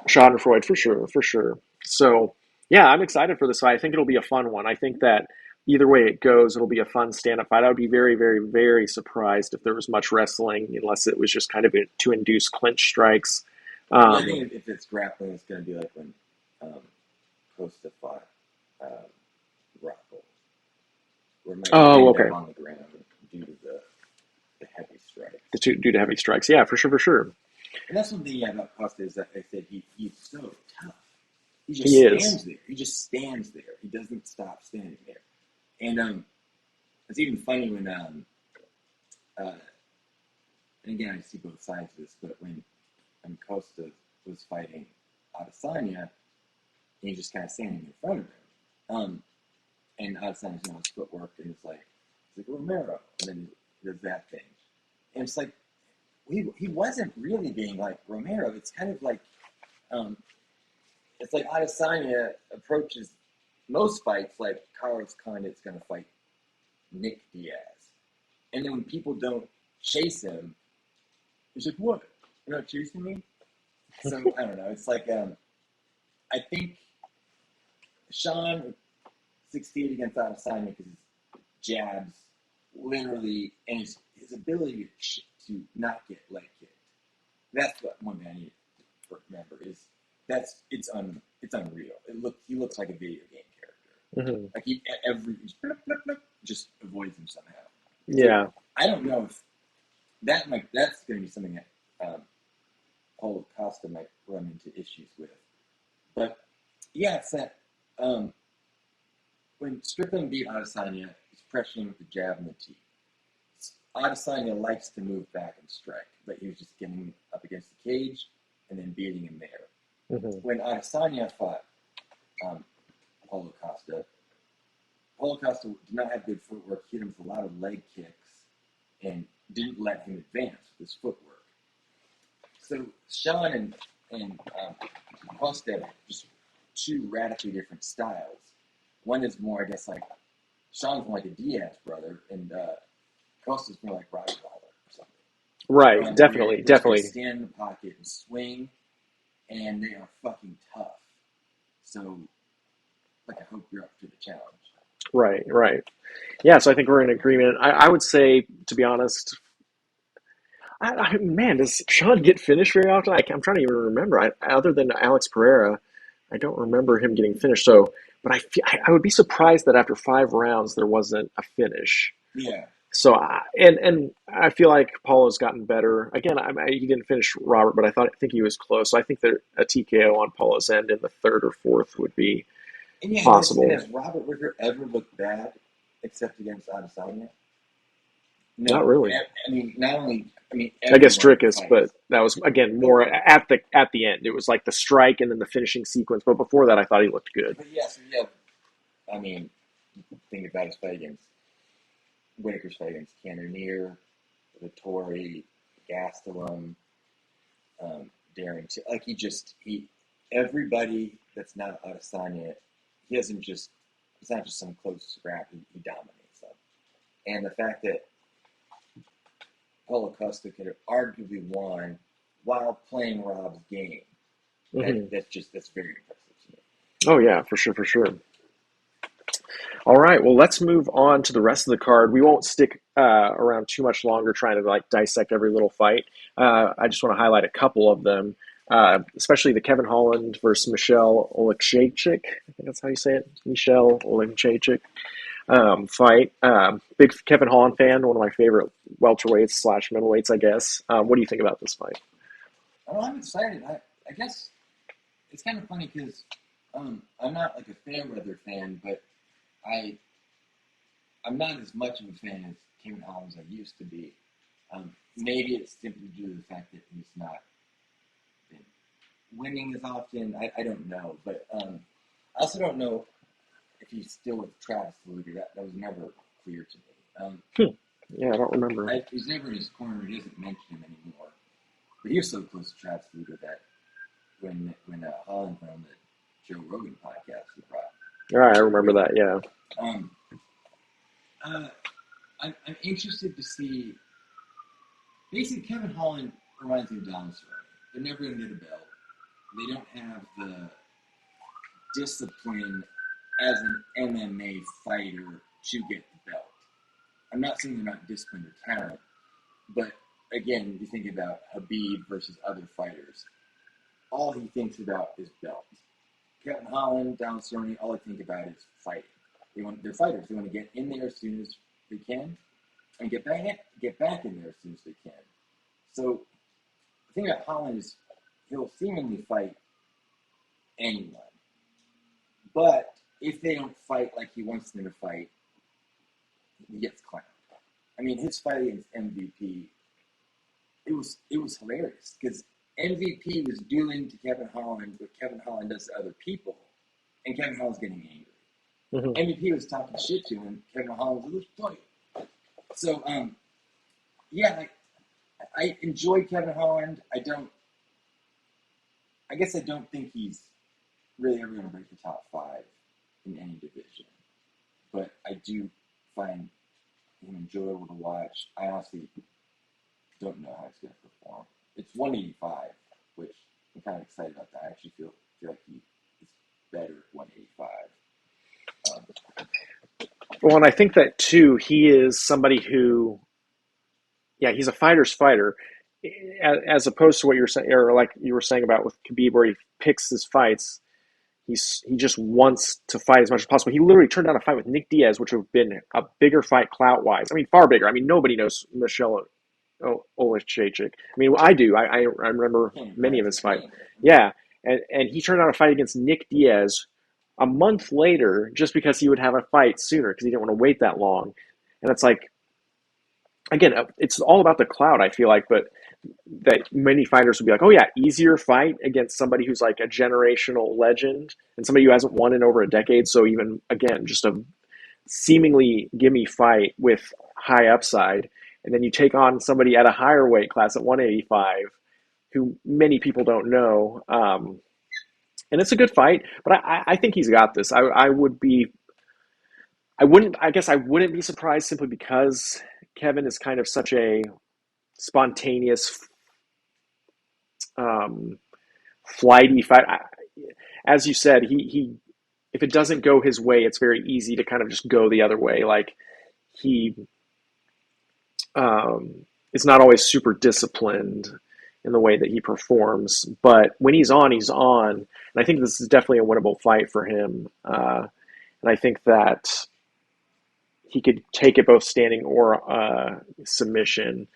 Schadenfreude for sure. So yeah, I'm excited for this fight. I think it'll be a fun one. I think that either way it goes, it'll be a fun stand-up fight. I would be very, very, very surprised if there was much wrestling, unless it was just kind of to induce clinch strikes. I think if it's grappling, it's going to be like when Costa fought Rocco. Okay. On the ground due to the heavy strikes. Due to heavy strikes, yeah, for sure. And that's one thing about Costa is that I said he's so tough. He just stands there. He doesn't stop standing there. And it's even funny when and again I see both sides of this, but when Costa was fighting Adesanya, he's just kind of standing in front of him. And Adesanya's his footwork, and it's like Romero, and then he does that thing, and it's like he wasn't really being like Romero. It's kind of like it's like Adesanya approaches most fights like Carlos Condit's going to fight Nick Diaz, and then when people don't chase him, he's like, "What? You're not chasing me?" So I don't know. It's like I think Sean succeed against Adesanya because his jabs literally and his ability to not get leg kicked. That's what one thing I need to remember is it's unreal. He looks like a video game character. Mm-hmm. Like he just avoids him somehow. Yeah. So I don't know if that's going to be something that Paulo Costa might run into issues with. But yeah, it's that when Strickland beat Adesanya, he's pressuring with the jab and the teeth. Adesanya likes to move back and strike, but he was just getting up against the cage and then beating him there. Mm-hmm. When Adesanya fought Paulo Costa did not have good footwork, hit him with a lot of leg kicks, and didn't let him advance with his footwork. So Sean and Costa just two radically different styles. One is more, I guess, like Sean's more like a Diaz brother, and Costa's more like Robbie Lawler or something. Right, definitely, Which they definitely. stand in the pocket and swing, and they are fucking tough. So, like, I hope you're up to the challenge. Right, right. Yeah, so I think we're in agreement. I would say, to be honest, man, does Sean get finished very often? I'm trying to even remember. Other than Alex Pereira, I don't remember him getting finished. So, but I would be surprised that after 5 rounds there wasn't a finish. Yeah. So, and I feel like Paulo's gotten better. Again, he didn't finish Robert, but I think he was close. So I think that a TKO on Paulo's end in the third or fourth would be And yeah, possible. has Robert Whittaker ever looked bad except against Adesanya? No. Not really. I mean, not only. I mean, I guess Dricus, fights. but that was again more at the end. It was like the strike and then the finishing sequence. But before that, I thought he looked good. But yeah, so yeah, I mean, think about his fight against Whittaker's fight against Cannonier, Vittori, Gastelum, Darren. Like he everybody that's not Adesanya, he doesn't just. It's not just some close scrap. He dominates them, and the fact that Paulo Costa could have arguably won while playing Rob's game. That's very impressive to me. Oh yeah, for sure, for sure. All right, well, let's move on to the rest of the card. We won't stick around too much longer trying to like dissect every little fight. I just want to highlight a couple of them, especially the Kevin Holland versus Michelle Oleksiejczyk. I think that's how you say it, Michelle Oleksiejczyk fight. Big Kevin Holland fan, one of my favorite welterweights / middleweights, I guess. What do you think about this fight? Oh, I'm excited. I guess it's kind of funny because I'm not like a Fairweather fan, but I'm not as much of a fan as Kevin Holland as I used to be. Maybe it's simply due to the fact that he's not been winning as often. I don't know, but I also don't know if he's still with Travis Luque. That was never clear to me. Yeah, I don't remember. He's never in his corner. He doesn't mention him anymore. But he was so close to Travis Luque that when Holland went on the Joe Rogan podcast, he brought. All right, I remember that. Yeah. I'm interested to see. Basically, Kevin Holland reminds me of Donald Cerrone. They're never going to get a belt. They don't have the discipline as an MMA fighter to get the belt. I'm not saying they're not disciplined or talent, but again, you think about Habib versus other fighters. All he thinks about is belt. Kevin Holland, Donald Cerrone, all they think about is fighting. They're fighters. They want to get in there as soon as they can and get back in there as soon as they can. So the thing about Holland is he'll seemingly fight anyone. But if they don't fight like he wants them to fight, he gets clowned. I mean, his fight against MVP, it was hilarious because MVP was doing to Kevin Holland what Kevin Holland does to other people, and Kevin Holland's getting angry. Mm-hmm. MVP was talking shit to him. Kevin Holland was like, "Let's fight." So, yeah, I enjoy Kevin Holland. I guess I don't think he's really ever going to break the top 5 in any division, but I do find him enjoyable to watch. I honestly don't know how he's going to perform. It's 185, which I'm kind of excited about that. I actually feel like he is better at 185. Well, and I think that too, he is somebody who, yeah, he's a fighter's fighter, as opposed to what you were saying, or like you were saying about with Khabib, where he picks his fights. He just wants to fight as much as possible. He literally turned down a fight with Nick Diaz, which would have been a bigger fight clout-wise. I mean, far bigger. I mean, nobody knows Michelle Oleksiejczyk. I mean, I do. I remember many of his fights. Yeah, and he turned down a fight against Nick Diaz a month later just because he would have a fight sooner because he didn't want to wait that long. And it's like, again, it's all about the clout, I feel like, but that many fighters would be like, oh yeah, easier fight against somebody who's like a generational legend and somebody who hasn't won in over a decade. So even, again, just a seemingly gimme fight with high upside. And then you take on somebody at a higher weight class at 185 who many people don't know. and it's a good fight. But I think he's got this. I wouldn't be surprised simply because Kevin is kind of such a spontaneous, um, flighty fight. As you said, he if it doesn't go his way, it's very easy to kind of just go the other way. Like he is not always super disciplined in the way that he performs, but when he's on, he's on. And I think this is definitely a winnable fight for him. And I think that he could take it both standing or submission.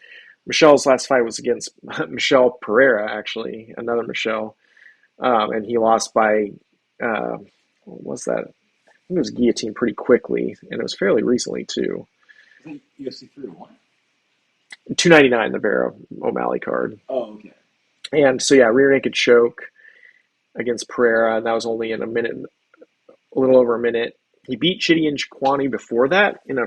Michelle's last fight was against Michelle Pereira, actually, another Michelle, and he lost by what was that? I think it was guillotined pretty quickly, and it was fairly recently too. I think UFC 301. 299, the Vera O'Malley card. Oh, okay. And so yeah, rear naked choke against Pereira, and that was only in a minute, a little over a minute. He beat Chitty and Jaquani before that in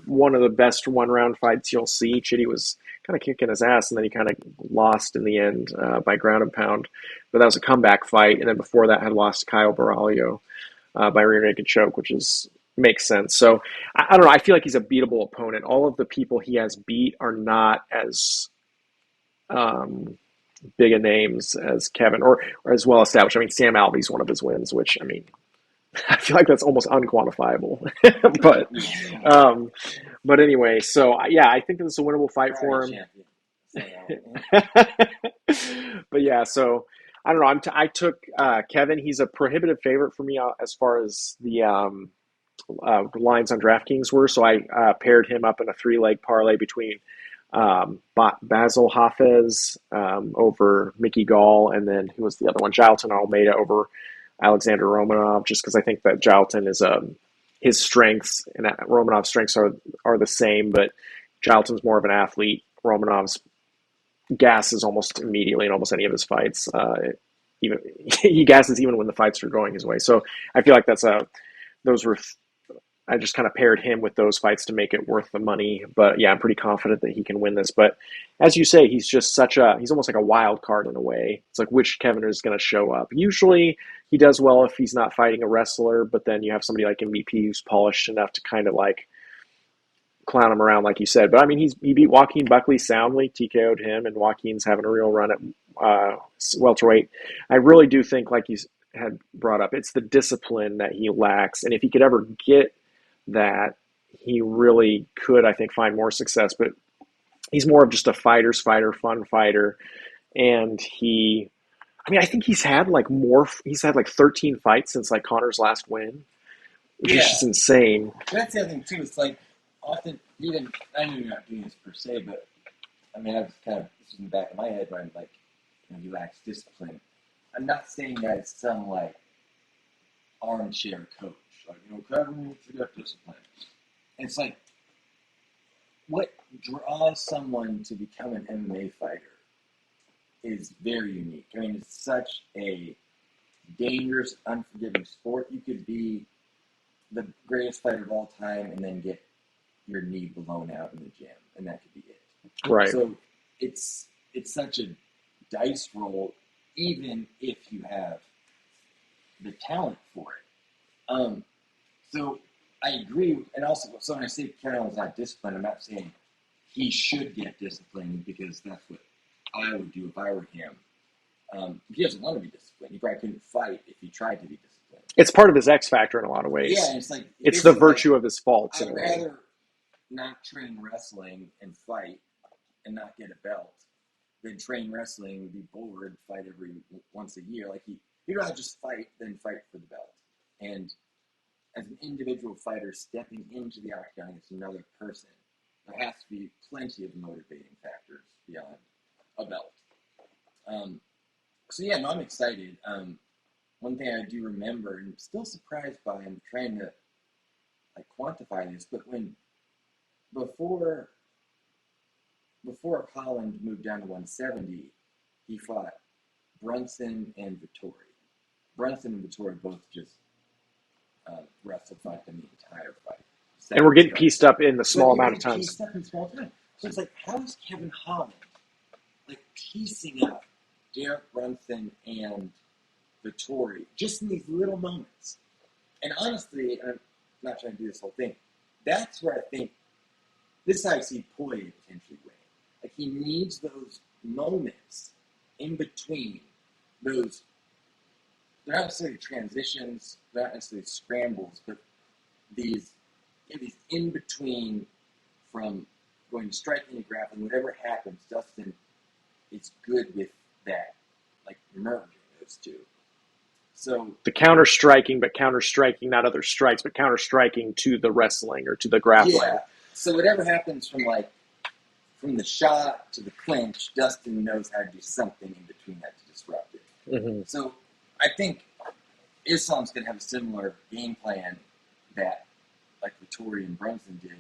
one of the best one-round fights you'll see. Chitty was kind of kicking his ass, and then he kind of lost in the end by ground and pound. But that was a comeback fight, and then before that had lost to Kyle Baraglio by rear naked choke, which makes sense. So I don't know. I feel like he's a beatable opponent. All of the people he has beat are not as big a names as Kevin or as well established. I mean, Sam Alvey's one of his wins, which, I mean, I feel like that's almost unquantifiable. But anyway, so yeah, I think this is a winnable fight for him. But yeah, so I don't know. I took Kevin. He's a prohibitive favorite for me as far as the lines on DraftKings were. So I paired him up in a 3-leg parlay between Basil Hafez over Mickey Gall, and then who was the other one? Jailton Almeida over Alexander Romanov, just because I think that Jailton is his strengths and Romanov's strengths are the same, but Jailton's more of an athlete. Romanov's gasses almost immediately in almost any of his fights. Even he gasses even when the fights are going his way. So I feel like I just kind of paired him with those fights to make it worth the money. But yeah, I'm pretty confident that he can win this. But as you say, he's just he's almost like a wild card in a way. It's like which Kevin is going to show up. Usually he does well if he's not fighting a wrestler, but then you have somebody like MVP who's polished enough to kind of like clown him around, like you said. But I mean, he beat Joaquin Buckley soundly, TKO'd him, and Joaquin's having a real run at welterweight. I really do think, like you had brought up, it's the discipline that he lacks. And if he could ever get that, he really could, I think, find more success. But he's more of just a fighter's fighter, fun fighter. And I think he's had like 13 fights since like Connor's last win, which is just insane. That's the other thing too. It's like often, even I know you're not doing this per se, but I mean, I was kind of, this is in the back of my head where I'm like, he lacks discipline. I'm not saying that it's some like armchair coach. Like, Kevin needs to get discipline. And it's like, what draws someone to become an MMA fighter is very unique. I mean, it's such a dangerous, unforgiving sport. You could be the greatest fighter of all time and then get your knee blown out in the gym, and that could be it. Right. So it's such a dice roll, even if you have the talent for it. So I agree, and also, so when I say Kevin was not disciplined, I'm not saying he should get disciplined because that's what I would do if I were him. He doesn't want to be disciplined. He probably couldn't fight if he tried to be disciplined. It's part of his X factor in a lot of ways. Yeah, and it's like it's the virtue of his faults. I'd rather not train wrestling and fight and not get a belt than train wrestling, be bored, fight once a year. Like he'd rather just fight than fight for the belt. And as an individual fighter stepping into the octagon against another person, there has to be plenty of motivating factors beyond a belt. So yeah, no, I'm excited. One thing I do remember, and I'm still surprised by, I'm trying to like quantify this, but before Holland moved down to 170, he fought Brunson and Vittori. Brunson and Vittori both just wrestled fight in the entire fight. And we're getting pieced up in the small amount of time. Pieced up in small time. So it's like, how is Kevin Holland like piecing up Derek Brunson and Vettori, just in these little moments. And honestly, I'm not trying to do this whole thing, that's where I think, this is how I see Poirier potentially winning. Like, he needs those moments in between those, they're not necessarily transitions, they're not necessarily scrambles, but these in between from going to striking and grappling, whatever happens, Dustin is good with that, like merging those two. So the counter striking, but counter striking not other strikes, but counter striking to the wrestling or to the grappling. yeah, so whatever happens from the shot to the clinch, Dustin knows how to do something in between that to disrupt it. Mm-hmm. So I think Islam's going to have a similar game plan that like Vettori and Brunson did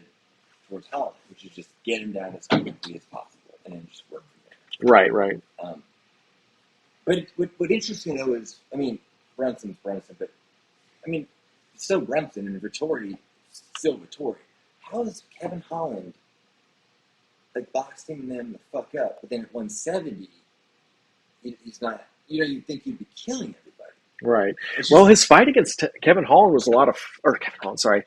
towards Holland, which is just get him down as quickly as possible and then just work from there. Right. But what interesting though is, I mean, Brunson's Brunson, but I mean, still Brunson and Vettori, still Vettori. How is Kevin Holland like boxing them the fuck up, but then at 170, he's not. You know, you'd think he'd be killing everybody. Right. It's Well, just, his fight against Kevin Holland was a lot of, or Kevin Holland, sorry.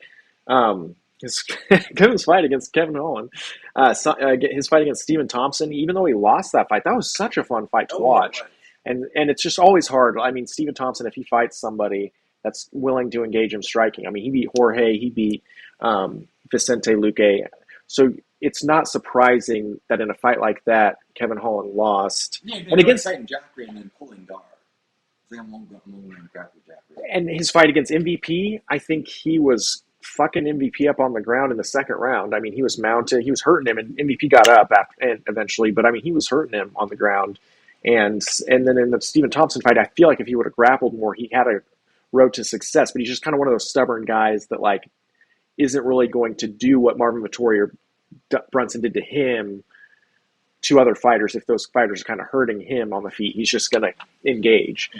Kevin's fight against Kevin Holland, his fight against Stephen Thompson, even though he lost that fight, that was such a fun fight to watch. And it's just always hard. I mean, Stephen Thompson, if he fights somebody that's willing to engage him striking, I mean, he beat Jorge, he beat Vicente Luque. So it's not surprising that in a fight like that, Kevin Holland lost. Yeah, and against fighting Jacare and then pulling guard. I'm going to grapple Jacare. And his fight against MVP, I think he was fucking MVP up on the ground in the second round. I mean, he was mounted, he was hurting him, and MVP got up and eventually, but I mean, he was hurting him on the ground. And then in the Stephen Thompson fight, I feel like if he would have grappled more, he had a road to success. But he's just kind of one of those stubborn guys that like isn't really going to do what Marvin Vettori or Brunson did to him to other fighters. If those fighters are kind of hurting him on the feet, he's just going to engage.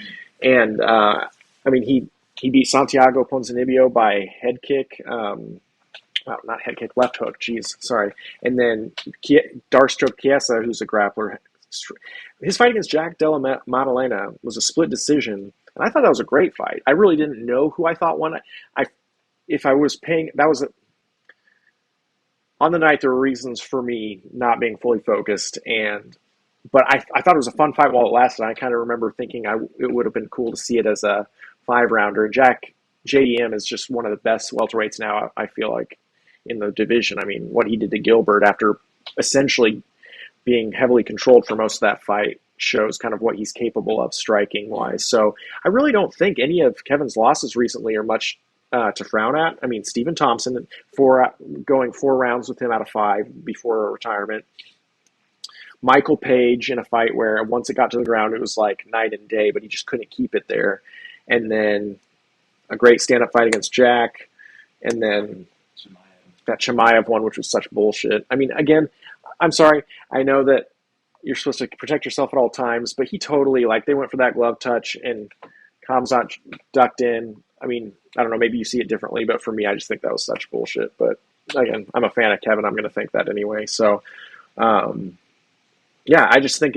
And I mean, he beat Santiago Ponzinibbio by head kick. Not head kick, left hook. Jeez, sorry. And then Darkstroke Chiesa, who's a grappler. His fight against Jack Della Maddalena was a split decision, and I thought that was a great fight. I really didn't know who I thought won. If I was paying, that was on the night. There were reasons for me not being fully focused, but I thought it was a fun fight while it lasted. I kind of remember thinking it would have been cool to see it as a 5-rounder. And JDM is just one of the best welterweights now, I feel like, in the division. I mean, what he did to Gilbert after essentially being heavily controlled for most of that fight shows kind of what he's capable of striking-wise. So I really don't think any of Kevin's losses recently are much to frown at. I mean, Stephen Thompson, going 4 rounds with him out of 5 before retirement. Michael Page in a fight where once it got to the ground, it was like night and day, but he just couldn't keep it there. And then a great stand-up fight against Jack. And then that Chimaev one, which was such bullshit. I mean, again, I'm sorry. I know that you're supposed to protect yourself at all times, but he totally, like, they went for that glove touch and Khamzat ducked in. I mean, I don't know, maybe you see it differently, but for me, I just think that was such bullshit. But again, I'm a fan of Kevin. I'm going to think that anyway. So, yeah, I just think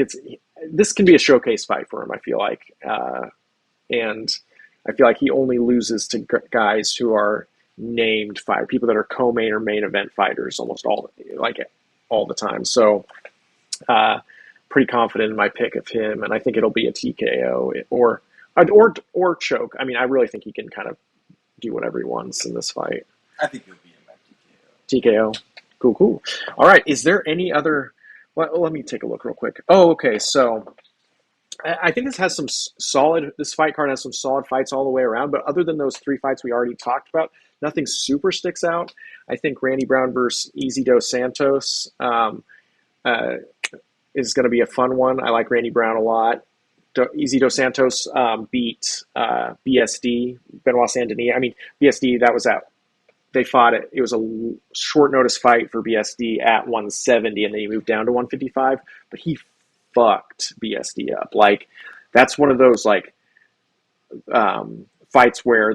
this can be a showcase fight for him, I feel like. And I feel like he only loses to guys who are named fight, people that are co-main or main event fighters almost all the time. So pretty confident in my pick of him, and I think it'll be a TKO or choke. I mean, I really think he can kind of do whatever he wants in this fight. I think he'll be in my TKO. Cool. All right. Is there any other? Well, let me take a look real quick. Oh, okay. So I think this has some this fight card has some solid fights all the way around, but other than those 3 fights we already talked about, nothing super sticks out. I think Randy Brown versus Easy Dos Santos is going to be a fun one. I like Randy Brown a lot. Easy Dos Santos beat BSD, Benoit Saint-Denis. I mean, BSD, that was out. They fought it. It was a short notice fight for BSD at 170, and then he moved down to 155. But he fucked BSD up. Like, that's one of those fights where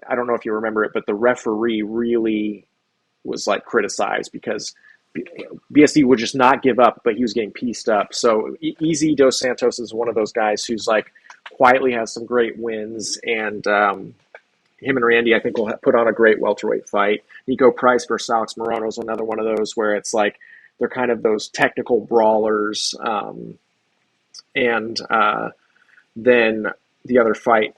I don't know if you remember it, but the referee really was like criticized because BSD would just not give up, but he was getting pieced up. So Easy Dos Santos is one of those guys who's like quietly has some great wins, and him and Randy, I think, will put on a great welterweight fight. Nico Price versus Alex Morono is another one of those where it's like they're kind of those technical brawlers. And then the other fight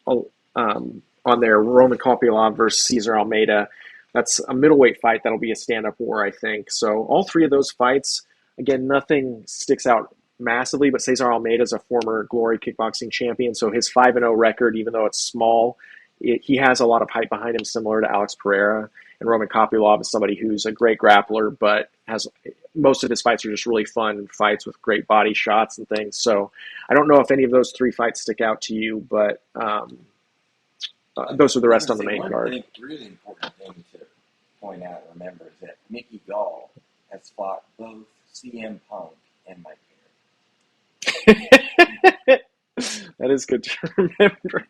on there, Roman Kopylov versus Cesar Almeida. That's a middleweight fight that'll be a stand-up war, I think. So all three of those fights, again, nothing sticks out massively, but Cesar Almeida is a former Glory kickboxing champion, so his 5-0 record, even though it's small, he has a lot of hype behind him, similar to Alex Pereira. And Roman Kopylov is somebody who's a great grappler, but has most of his fights are just really fun fights with great body shots and things. So I don't know if any of those three fights stick out to you, but those are the rest on the main card. I think really important thing to point out and remember is that Mickey Gall has fought both CM Punk and Mike Perry. That is good to remember.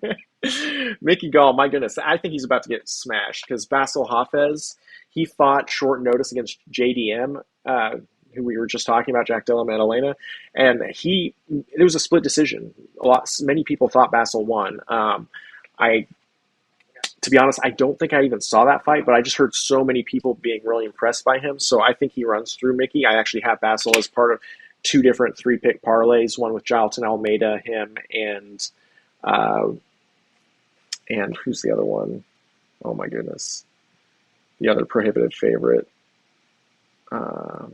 Mickey Gall, my goodness, I think he's about to get smashed because Basil Hafez, he fought short notice against JDM, who we were just talking about, Jack Della Maddalena, and it was a split decision. Many people thought Basil won. To be honest, I don't think I even saw that fight, but I just heard so many people being really impressed by him, so I think he runs through Mickey. I actually have Basil as part of two different 3-pick parlays, one with Jalton Almeida, him, and who's the other one? Oh my goodness. The other prohibited favorite. I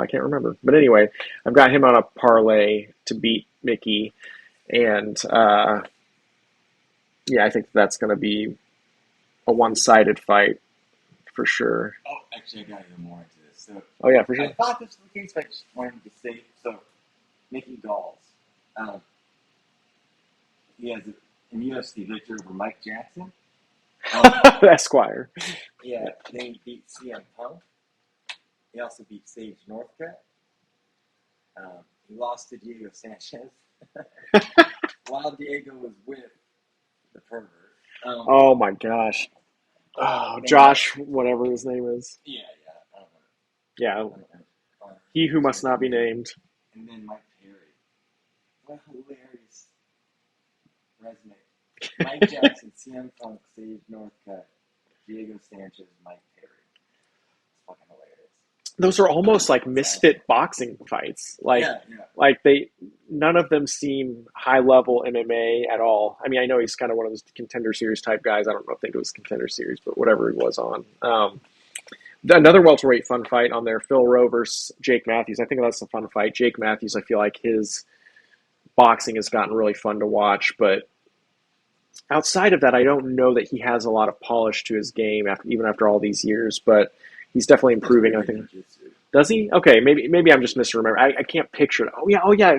can't remember. But anyway, I've got him on a parlay to beat Mickey, and I think that's going to be a one-sided fight for sure. Oh, actually, I got to go more into this. So, oh yeah, for sure. I thought this was the case, but I just wanted to say, so Mickey Galls, he has an UFC victory over Mike Jackson. Esquire. Yeah, then he beat CM Punk. He also beat Sage Northcutt. He lost to Diego Sanchez while Diego was with the pervert. Oh my gosh. Oh, Josh, whatever his name is. Yeah. I don't know. Yeah. He who must not be named. And then Mike Perry. What a hilarious resume. Mike Jackson, CM Punk, Sage Northcutt, Diego Sanchez, Mike Perry. It's fucking hilarious. Those are almost like misfit boxing fights. Like none of them seem high level MMA at all. I mean, I know he's kind of one of those contender series type guys. I don't think it was contender series, but whatever he was on. Another welterweight fun fight on there, Phil Rowe versus Jake Matthews. I think that's a fun fight. Jake Matthews, I feel like his boxing has gotten really fun to watch, but outside of that, I don't know that he has a lot of polish to his game even after all these years, but he's definitely improving, I think. Does he? Okay, maybe I'm just misremembering. I can't picture it. Oh yeah.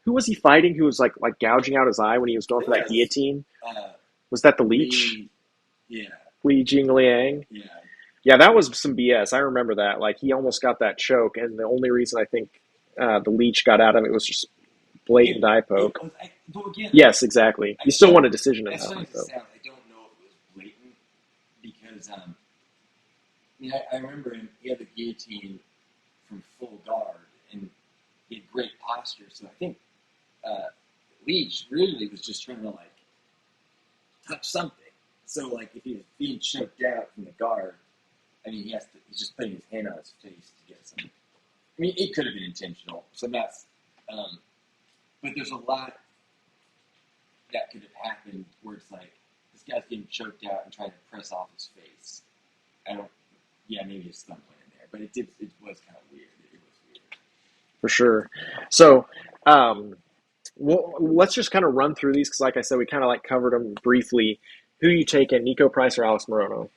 Who was he fighting? Who was like gouging out his eye when he was going for that guillotine? Was that the Leech? Li Jingliang? Yeah. Yeah, that was some BS. I remember that. Like, he almost got that choke, and the only reason I think the Leech got out of it was just blatant eye poke. Yes, exactly. You still want a decision in that one, though. I don't know if it was blatant because I remember he had the guillotine from full guard and he had great posture. So I think Leach really was just trying to touch something. So if he was being choked out from the guard, I mean he's just putting his hand on his face to get some. I mean it could have been intentional. So that's but there's a lot that could have happened where it's this guy's getting choked out and trying to press off his face. Maybe a stunt went in there, but it was kind of weird. It was weird. For sure. So, let's just kind of run through these because, like I said, we kind of covered them briefly. Who you taking, Nico Price or Alex Morono?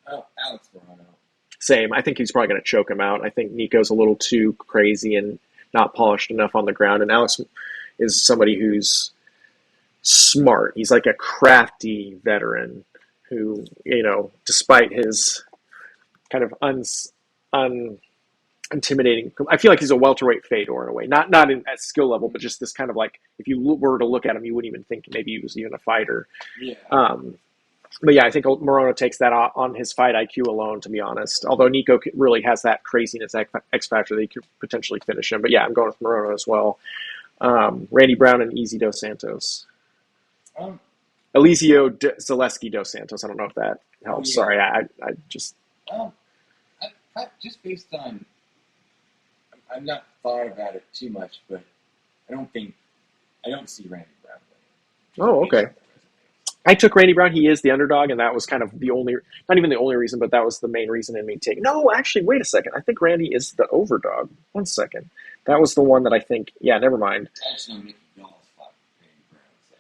Oh, Alex Morono. Same. I think he's probably going to choke him out. I think Nico's a little too crazy and not polished enough on the ground, and Alex is somebody who's smart. He's like a crafty veteran who, despite his kind of intimidating. I feel like he's a welterweight Fedor in a way, not at skill level, but just this kind of if you were to look at him, you wouldn't even think maybe he was even a fighter. Yeah. But yeah, I think Morono takes that on his fight IQ alone, to be honest. Although Nico really has that craziness X factor that he could potentially finish him. But yeah, I'm going with Morono as well. Randy Brown and Easy Dos Santos. Um, Zaleski Dos Santos. I don't know if that oh helps. yeah. Sorry, I just. Um, I just based on, I've not thought about it too much, but I don't see Randy Brown winning. Just Oh, based okay. on the resume. I took Randy Brown. He is the underdog, and that was kind of the only, not even the only reason, but that was the main reason in me taking. No, actually, wait a second. I think Randy is the overdog. 1 second. That was the one that I think. Yeah, never mind. I just know Mickey Gall fought Randy Brown. So.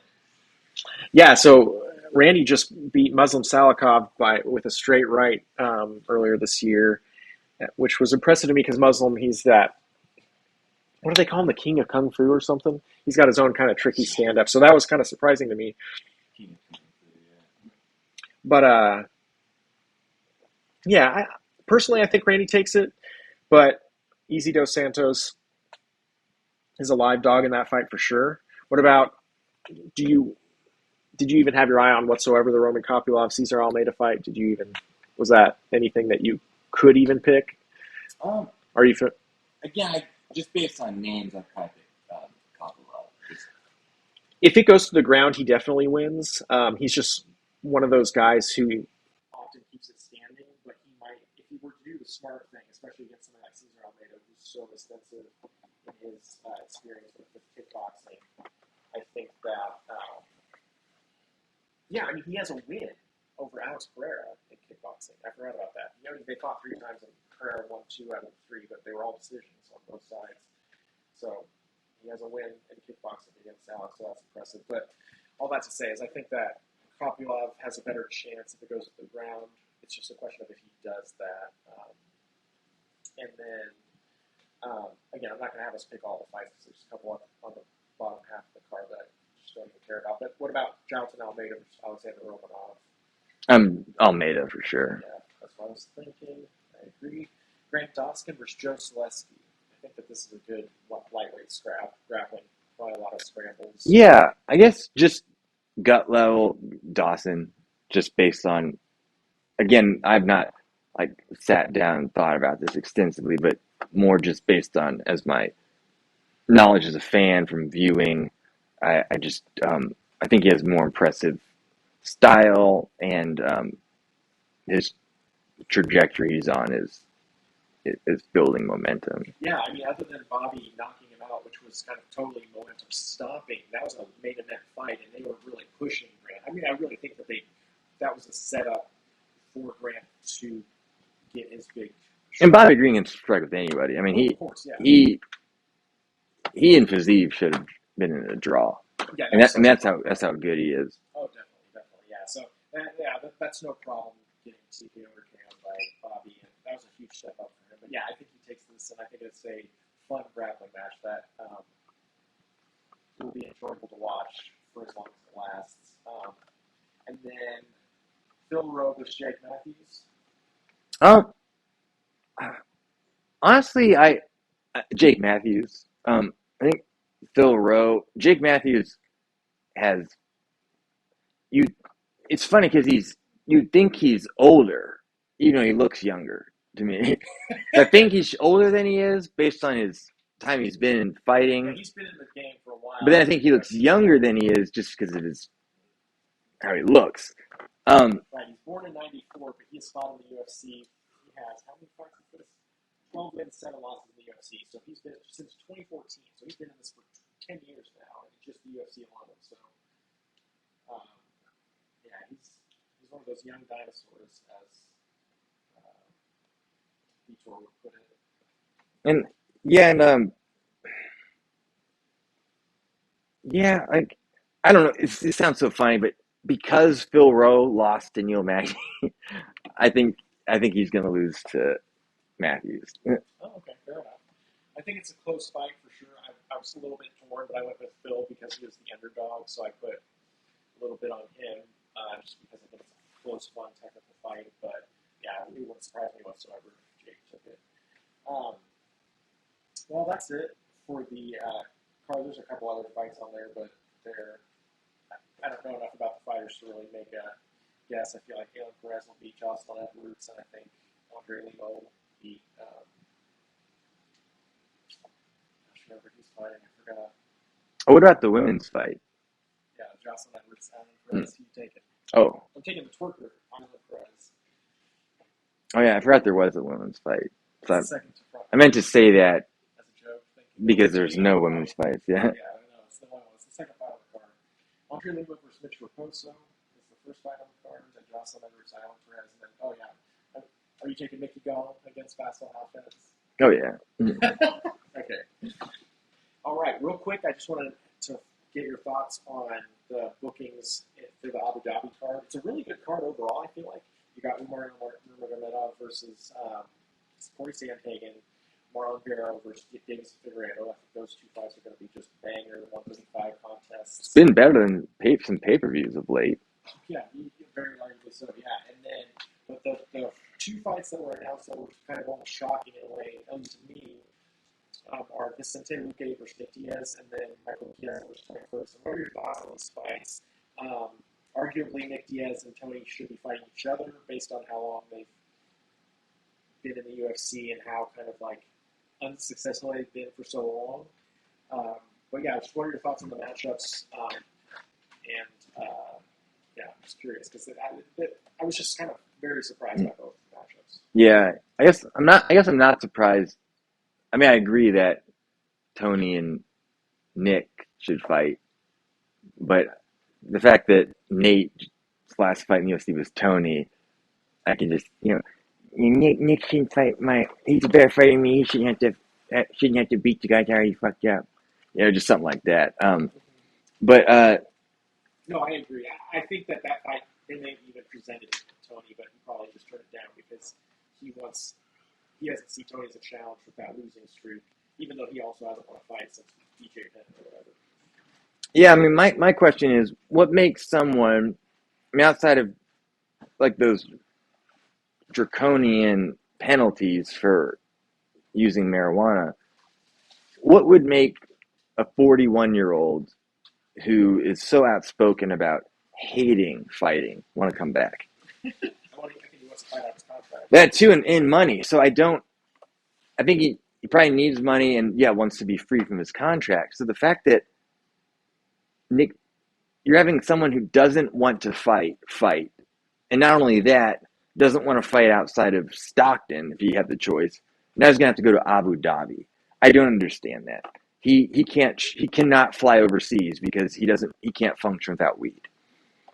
Yeah, so Randy just beat Muslim Salikov with a straight right earlier this year, which was impressive to me because Muslim, he's that. What do they call him? The king of kung fu or something? He's got his own kind of tricky stand up. So that was kind of surprising to me. But yeah, personally, I think Randy takes it. But Easy Dos Santos is a live dog in that fight for sure. What about, do you did you even have your eye on whatsoever the Roman Kopylov Cesar Almeida fight? Was that anything that you could even pick? Um, Are you Again, just based on names, I'd probably pick Kopylov. If it goes to the ground, he definitely wins. He's just one of those guys who often keeps it standing, but he might, if he were to do the smart thing, especially against someone like Cesar Almeida, who's so extensive in his experience with kickboxing. I think that, yeah, I mean, he has a win over Alex Pereira in kickboxing. I forgot about that. You know, they fought 3 times and Pereira won 2 out of 3, but they were all decisions on both sides. So he has a win in kickboxing against Alex, so that's impressive. But all that to say is I think that Kopylov has a better chance if it goes to the ground. It's just a question of if he does that. And then, again, I'm not going to have us pick all the fights because there's a couple on the bottom half of the card that I just don't even care about. But what about Jonathan Almeida versus Alexander Romanov? Almeida for sure. Yeah, that's what I was thinking. I agree. Grant Doskin versus Joe Selesky. I think that this is a good lightweight grappling. Probably a lot of scrambles. Yeah, I guess just gut level Dawson, just based on, again, I've not like sat down and thought about this extensively, but more just based on as my knowledge as a fan from viewing. I just I think he has more impressive style, and his trajectory he's on is building momentum. Yeah, I mean, other than Bobby knocking him out, which was kind of totally momentum stopping, that was a main event fight, and they were really pushing Grant. I mean, I really think that was a setup for Grant to get his big shot. And Bobby Green can strike with anybody. I mean, of course, yeah. he and Fiziev should have been in a draw. Yeah, and that's how good he is. Oh, definitely, yeah. So that's no problem getting TP overcame by Bobby, and that was a huge step up for him. But yeah, I think he takes this, and I think it's a fun grappling match that will be enjoyable to watch for as long as it lasts. And then Phil Rowe versus Jake Matthews. Honestly, Jake Matthews. I think Jake Matthews has you. It's funny because you'd think he's older, even though he looks younger to me. I think he's older than he is based on his time he's been in fighting. Yeah, he's been in the game for a while. But then I think he looks younger than he is just because of how he looks. Right, he's born in '94, but he's fought in the UFC. He has how many fights is this? 12 wins, 7 losses in the UFC. So he's been since 2014. So he's been in this for 10 years now, and just the UFC alone. So, yeah, he's one of those young dinosaurs, as Vitor would put it. And yeah, I don't know. It sounds so funny, but because Phil Rowe lost to Neil Magny, I think he's going to lose to Matthews. Oh, okay, fair enough. I think it's a close fight for sure. I was a little bit torn, but I went with Phil because he was the underdog, so I put a little bit on him just because I think it's a close, fun, technical fight. But yeah, it wouldn't surprise me whatsoever if Jake took it. Well, that's it for the card. There's a couple other fights on there, but I don't know enough about the fighters to really make a guess. I feel like Alan Perez will beat Jocelyn Edwards, and I think Andre Limo will beat. I should remember who's fighting. I forgot. Oh, what about the women's fight? Yeah, Jocelyn Edwards, Alan Mm. Perez. You take it. Oh, I'm taking the twerker, Alan Perez. oh yeah, I forgot there was a women's fight. So It's the second to front I meant to say that as a joke. because there's no women's fights. Yeah. Yeah, I know. It's the one. It's the second fight on the card. Andre Lima versus Mitch Raposo is the first fight on the card. Then Jocelyn Edwards, Alan Perez, and then are you taking Mickey Gall against Vasco Hafez? Oh yeah. Okay. All right. Real quick, I just wanted to get your thoughts on the bookings for the Abu Dhabi card. It's a really good card overall. I feel like you got Umar Nurmagomedov versus Corey Sandhagen, Marlon Vera versus Davis Figueiredo. I think those two fights are going to be just banger 135 contests. It's been better than some pay-per-views of late. Yeah, very likely so. Yeah, and then but the two fights that were announced that were kind of almost shocking in a way, at least to me, are Vicente Luque versus Diaz, and then Michael Chiesa versus Tony Ferguson. What are your thoughts on these fights? Arguably, Nick Diaz and Tony should be fighting each other based on how long they've been in the UFC and how kind of like unsuccessful they've been for so long. But yeah, just what are your thoughts on the matchups? Yeah, I'm just curious because I was just kind of very surprised by both matchups. Yeah, I guess I'm not. I guess I'm not surprised. I mean, I agree that Tony and Nick should fight, but the fact that Nate's last fight in the UFC was Tony, I can just Nick shouldn't fight he's a better fighter than me. He shouldn't have to beat the guy that already fucked up. Just something like that. But No, I agree. I think that fight they may even presented it to Tony, but he probably just turned it down because he hasn't seen Tony as a challenge with that losing streak, even though he also hasn't won a fight since DJ Penn or whatever. yeah, I mean, my question is, what makes someone, I mean, outside of like those draconian penalties for using marijuana, what would make a 41-year-old who is so outspoken about hating fighting want to come back? I think he wants to fight out his contract. That too, in money. So I think he probably needs money and wants to be free from his contract. So the fact that Nick, you're having someone who doesn't want to fight, and not only that, doesn't want to fight outside of Stockton if he had the choice. Now he's gonna have to go to Abu Dhabi. I don't understand that. He cannot fly overseas because he can't function without weed.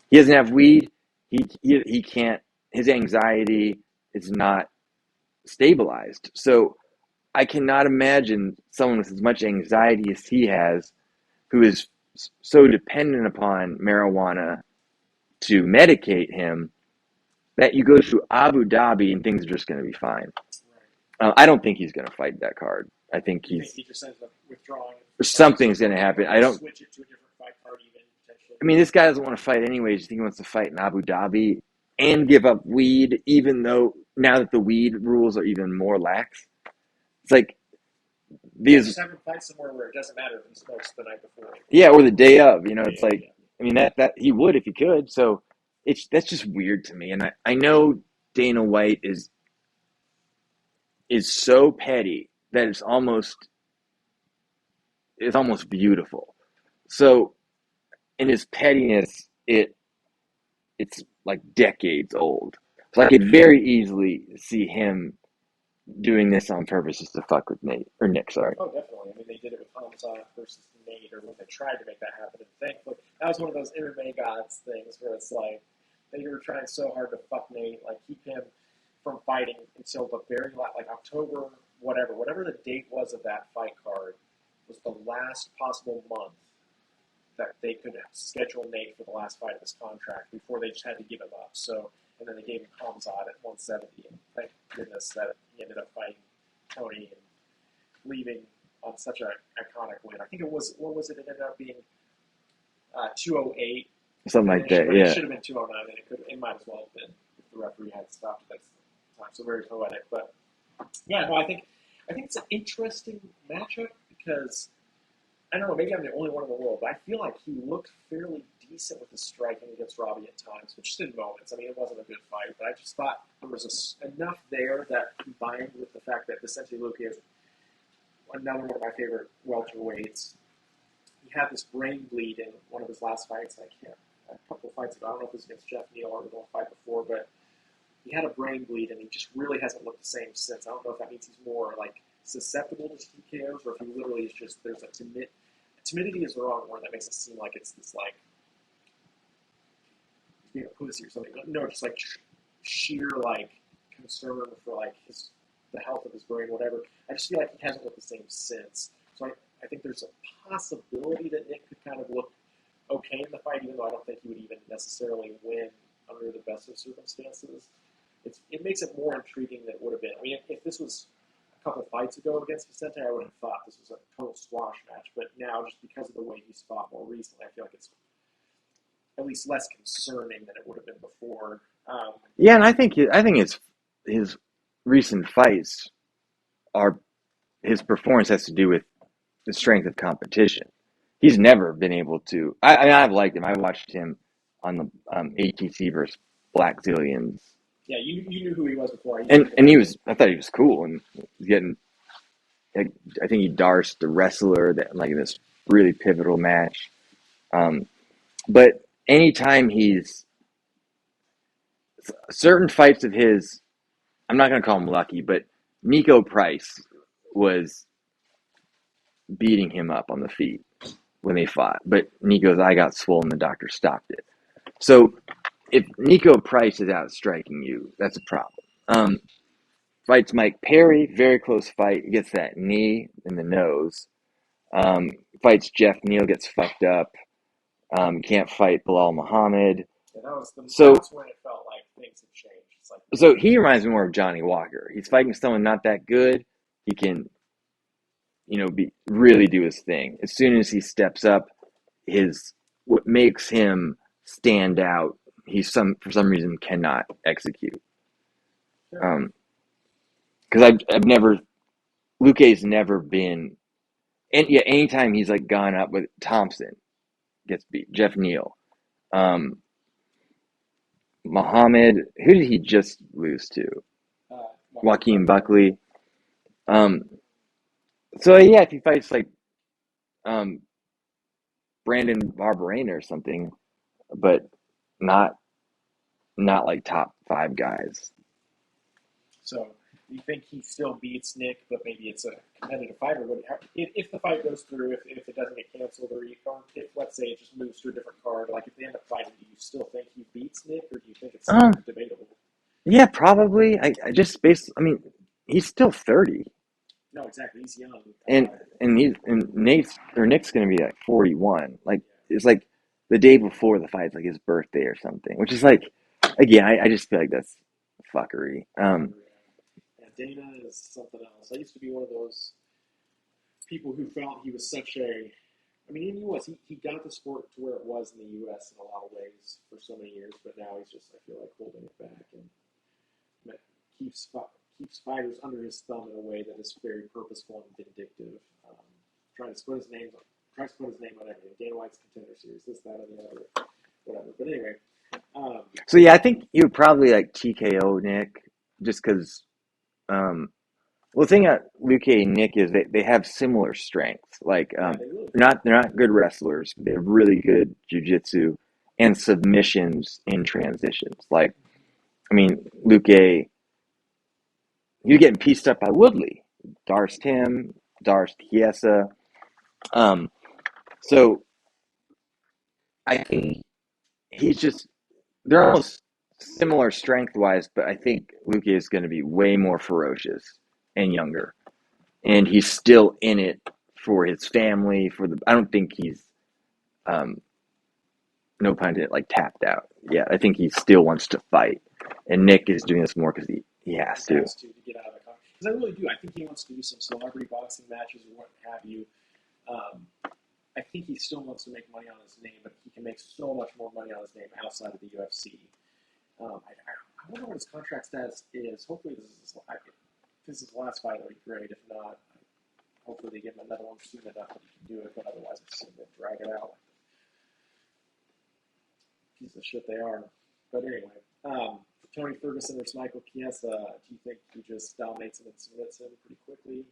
He doesn't have weed. He can't. His anxiety is not stabilized. So I cannot imagine someone with as much anxiety as he has, who is so dependent upon marijuana to medicate him, that you go to Abu Dhabi and things are just going to be fine. Right. I don't think he's going to fight that card. I think he just ends up withdrawing. Something's going to happen. I don't switch it to a different fight card even potentially. I mean, this guy doesn't want to fight anyways. You think he wants to fight in Abu Dhabi and give up weed, even though now that the weed rules are even more lax? It's like just have him fight somewhere where it doesn't matter if he smokes the night before. Yeah, or the day of. It's like, I mean, that he would if he could. So that's just weird to me. And I know Dana White is so petty that it's almost beautiful. So in his pettiness, it's like decades old. So I could very easily see him doing this on purpose just to fuck with Nick. Sorry. Oh, definitely. I mean, they did it with Hamza versus Nate, or when they tried to make that happen. And thankfully, that was one of those MMA gods things where it's like they were trying so hard to fuck Nate, like keep him from fighting until the very last, like October, whatever the date was of that fight card was the last possible month that they could schedule Nate for the last fight of his contract before they just had to give him up. So, and then they gave him Hamzat at 170, and thank goodness that he ended up fighting Tony and leaving on such an iconic win. I think it was, what was it? It ended up being 208. Something like that, yeah. It should have been 209, and it might as well have been if the referee had stopped it at that time. So very poetic. But yeah, no, I think it's an interesting matchup because I don't know, maybe I'm the only one in the world, but I feel like he looked fairly decent with his striking against Robbie at times, but just in moments. I mean, it wasn't a good fight, but I just thought there was enough there that combined with the fact that Vicente Luque is another one of my favorite welterweights, he had this brain bleed in one of his last fights. A couple of fights ago. I don't know if it was against Jeff Neal or the one fight before, but he had a brain bleed, and he just really hasn't looked the same since. I don't know if that means he's more like susceptible to TKOs, or if he literally is just there's a timidity is the wrong word. That makes it seem like it's this like being a pussy or something. But no, just like sheer like concern for like the health of his brain, whatever. I just feel like he hasn't looked the same since. So I think there's a possibility that Nick could kind of look okay in the fight, even though I don't think he would even necessarily win under the best of circumstances. It makes it more intriguing than it would have been. I mean, if this was a couple fights ago against Vicente, I would have thought this was a total squash match. But now, just because of the way he's fought more recently, I feel like it's at least less concerning than it would have been before. Yeah, and I think his recent fights are his performance has to do with the strength of competition. He's never been able to. I've liked him. I watched him on the ATC versus Black Zillions. Yeah, you knew who he was before. And he was. I thought he was cool, and he's getting. Like, I think he darsed the wrestler that like in this really pivotal match. But anytime he's certain fights of his, I'm not going to call him lucky, but Nico Price was beating him up on the feet when they fought. But Nico's eye got swollen, the doctor stopped it. So if Nico Price is out striking you, that's a problem. Fights Mike Perry, very close fight. He gets that knee in the nose. Fights Jeff Neal, gets fucked up. Can't fight Bilal Muhammad. Yeah, that's when it felt like things had changed. It's like, so he reminds me more of Johnny Walker. He's fighting someone not that good. He can, really do his thing. As soon as he steps up, what makes him stand out, for some reason cannot execute. Because Luque's never been, and yeah, anytime he's like gone up with Thompson, gets beat. Jeff Neal, Muhammad, who did he just lose to? Joaquin Buckley. So yeah, if he fights like Brandon Barberena or something, but not like top 5 guys. So you think he still beats Nick, but maybe it's a competitive fight, or if the fight goes through, if it doesn't get canceled, or if let's say it just moves to a different card, like if they end up fighting, do you still think he beats Nick, or do you think it's debatable? Yeah, probably. He's still 30. No, exactly. He's young. And Nick's going to be like 41. Like, it's like the day before the fight, it's like his birthday or something, which is like, again, I just feel like that's fuckery. Dana is something else. I used to be one of those people who felt he was such a. I mean, he got the sport to where it was in the U.S. in a lot of ways for so many years, but now he's just, I feel like, holding it back and keeps fighters under his thumb in a way that is very purposeful and vindictive. Trying to put his name on everything. Dana White's Contender Series, this, that, and the other, whatever. But anyway. So yeah, I think you would probably like TKO Nick, just because. The thing about Luque and Nick is they have similar strengths. Like, they're not good wrestlers. They have really good jiu-jitsu and submissions in transitions. Like, I mean, Luque, you're getting pieced up by Woodley. Darsed him, Darsed Chiesa. So I think they're almost similar strength-wise, but I think Luque is going to be way more ferocious and younger. And he's still in it for his family, I don't think he's, no pun intended, like tapped out. Yeah, I think he still wants to fight. And Nick is doing this more because he has to. He has to get out of the country. Because I really do. I think he wants to do some celebrity boxing matches or what have you. I think he still wants to make money on his name, but he can make so much more money on his name outside of the UFC. I wonder what his contract status is. Hopefully this is his last fight, that'd be great. If not, hopefully they give him another one soon enough that he can do it, but otherwise I assume they'll drag it out. Piece of shit they are. But anyway, Tony Ferguson versus Michael Chiesa, do you think he just dominates him and submits him pretty quickly?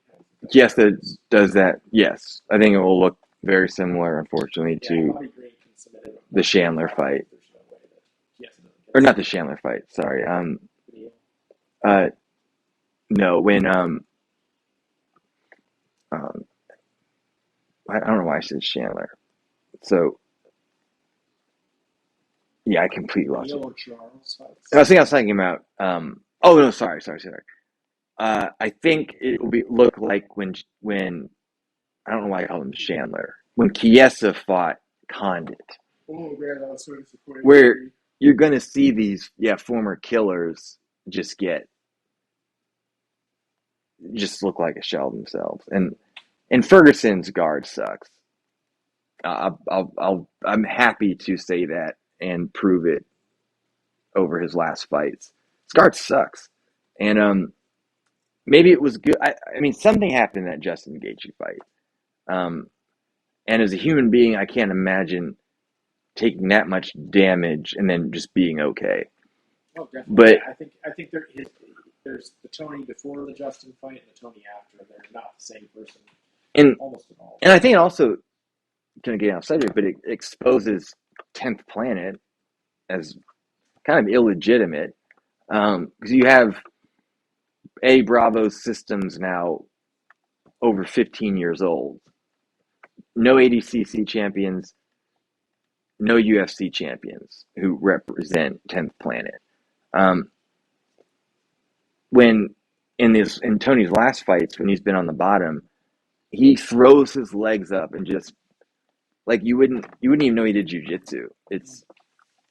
Chiesa does that, yes. I think it will look very similar, unfortunately, to Bobby Green can submit it. the Chandler fight. There's no way that Chiesa doesn't get Or not the Chandler fight, sorry. video. No, when I don't know why I said Chandler. So yeah, I completely lost it. Neil or Charles fights. I was talking about oh no, sorry. I think it will look like when I don't know why I call him Chandler. When Chiesa fought Condit. Oh man, that was so disappointing. Where you're gonna see these former killers just look like a shell of themselves. And Ferguson's guard sucks. I'm happy to say that and prove it over his last fights. His guard sucks. And maybe it was good. I mean, something happened in that Justin Gaethje fight. And as a human being, I can't imagine taking that much damage and then just being okay. Oh, definitely. But I think there's the Tony before the Justin fight and the Tony after. They're not the same person almost at all. And I think it also, going to get off subject, but it exposes 10th Planet as kind of illegitimate. Because you have Bravo's systems now over 15 years old. No ADCC champions, no UFC champions who represent 10th Planet. When in Tony's last fights, when he's been on the bottom, he throws his legs up and just like you wouldn't even know he did jiu-jitsu. It's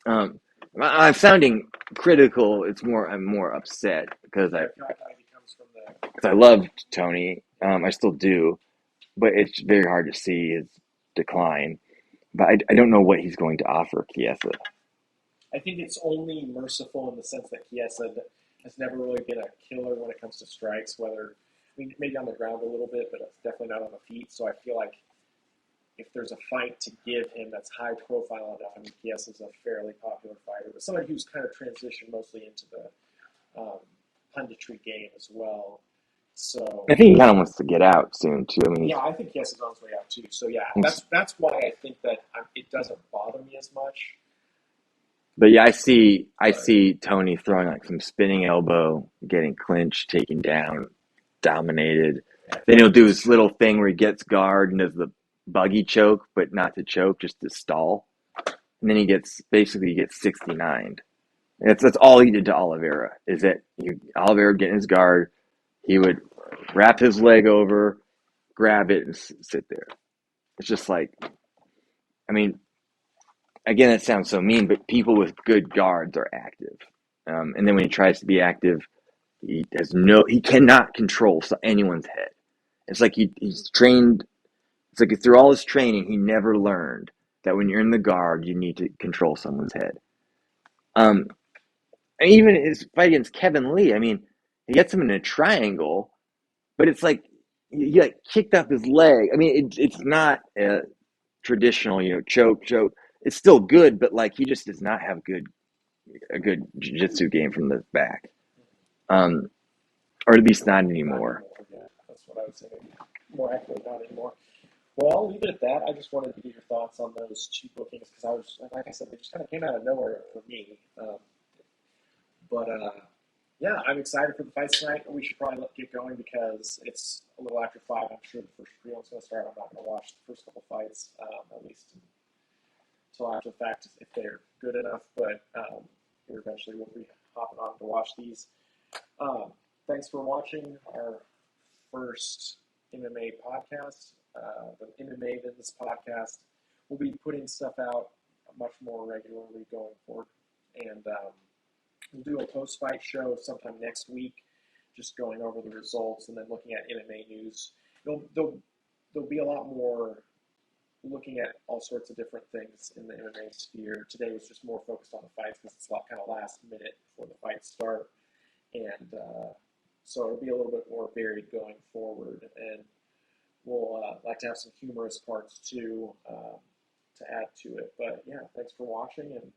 I'm sounding critical. I'm more upset because I loved Tony. I still do, but it's very hard to see his decline. But I don't know what he's going to offer Chiesa. I think it's only merciful in the sense that Chiesa has never really been a killer when it comes to strikes. Maybe on the ground a little bit, but it's definitely not on the feet. So I feel like if there's a fight to give him that's high profile enough, I mean, Chiesa's a fairly popular fighter, but somebody who's kind of transitioned mostly into the punditry game as well. So I think he kind of wants to get out soon too. I mean, I think Chiesa's on his way out too. So that's why I think that it doesn't bother me as much. But yeah, I see Tony throwing like some spinning elbow, getting clinched, taken down, dominated. Then he'll do his little thing where he gets guard and does the buggy choke, but not to choke, just to stall. And then he gets 69'd. That's all he did to Oliveira. Is that Oliveira would get in his guard, he would wrap his leg over, grab it, and sit there. It's just like, I mean, again, that sounds so mean, but people with good guards are active. And then when he tries to be active, he cannot control anyone's head. It's like he's trained. It's like through all his training, he never learned that when you're in the guard, you need to control someone's head. And even his fight against Kevin Lee, I mean, he gets him in a triangle, but it's like he like kicked up his leg. I mean, it's not a traditional, choke. It's still good, but like he just does not have a good jiu-jitsu game from the back, or at least not anymore. Yeah, that's what I would say. More accurately, not anymore. Well, I'll leave it at that. I just wanted to get your thoughts on those two bookings because like I said, they just kind of came out of nowhere for me. Yeah, I'm excited for the fights tonight. We should probably get going because it's a little after 5. I'm sure the first prelims going to start. I'm not going to watch the first couple fights, at least until after the fact if they're good enough. But eventually we'll be hopping on to watch these. Thanks for watching our first MMA podcast, the MMAvens podcast. We'll be putting stuff out much more regularly going forward, and we'll do a post-fight show sometime next week, just going over the results and then looking at MMA news. There'll be a lot more looking at all sorts of different things in the MMA sphere. Today was just more focused on the fights because it's kind of last minute before the fights start, and so it'll be a little bit more varied going forward. And we'll like to have some humorous parts too to add to it. But yeah, thanks for watching, and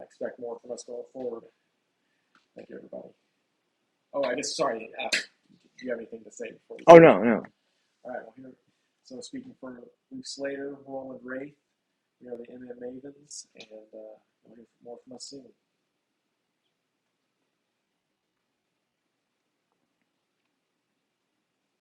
expect more from us going forward. Thank you, everybody. Oh, I guess, sorry, do you have anything to say before we Oh, no. All right, well, here. So speaking for Luke Slater, Roland, Wraith, we are the MMAvens, and you'll hear more from us soon.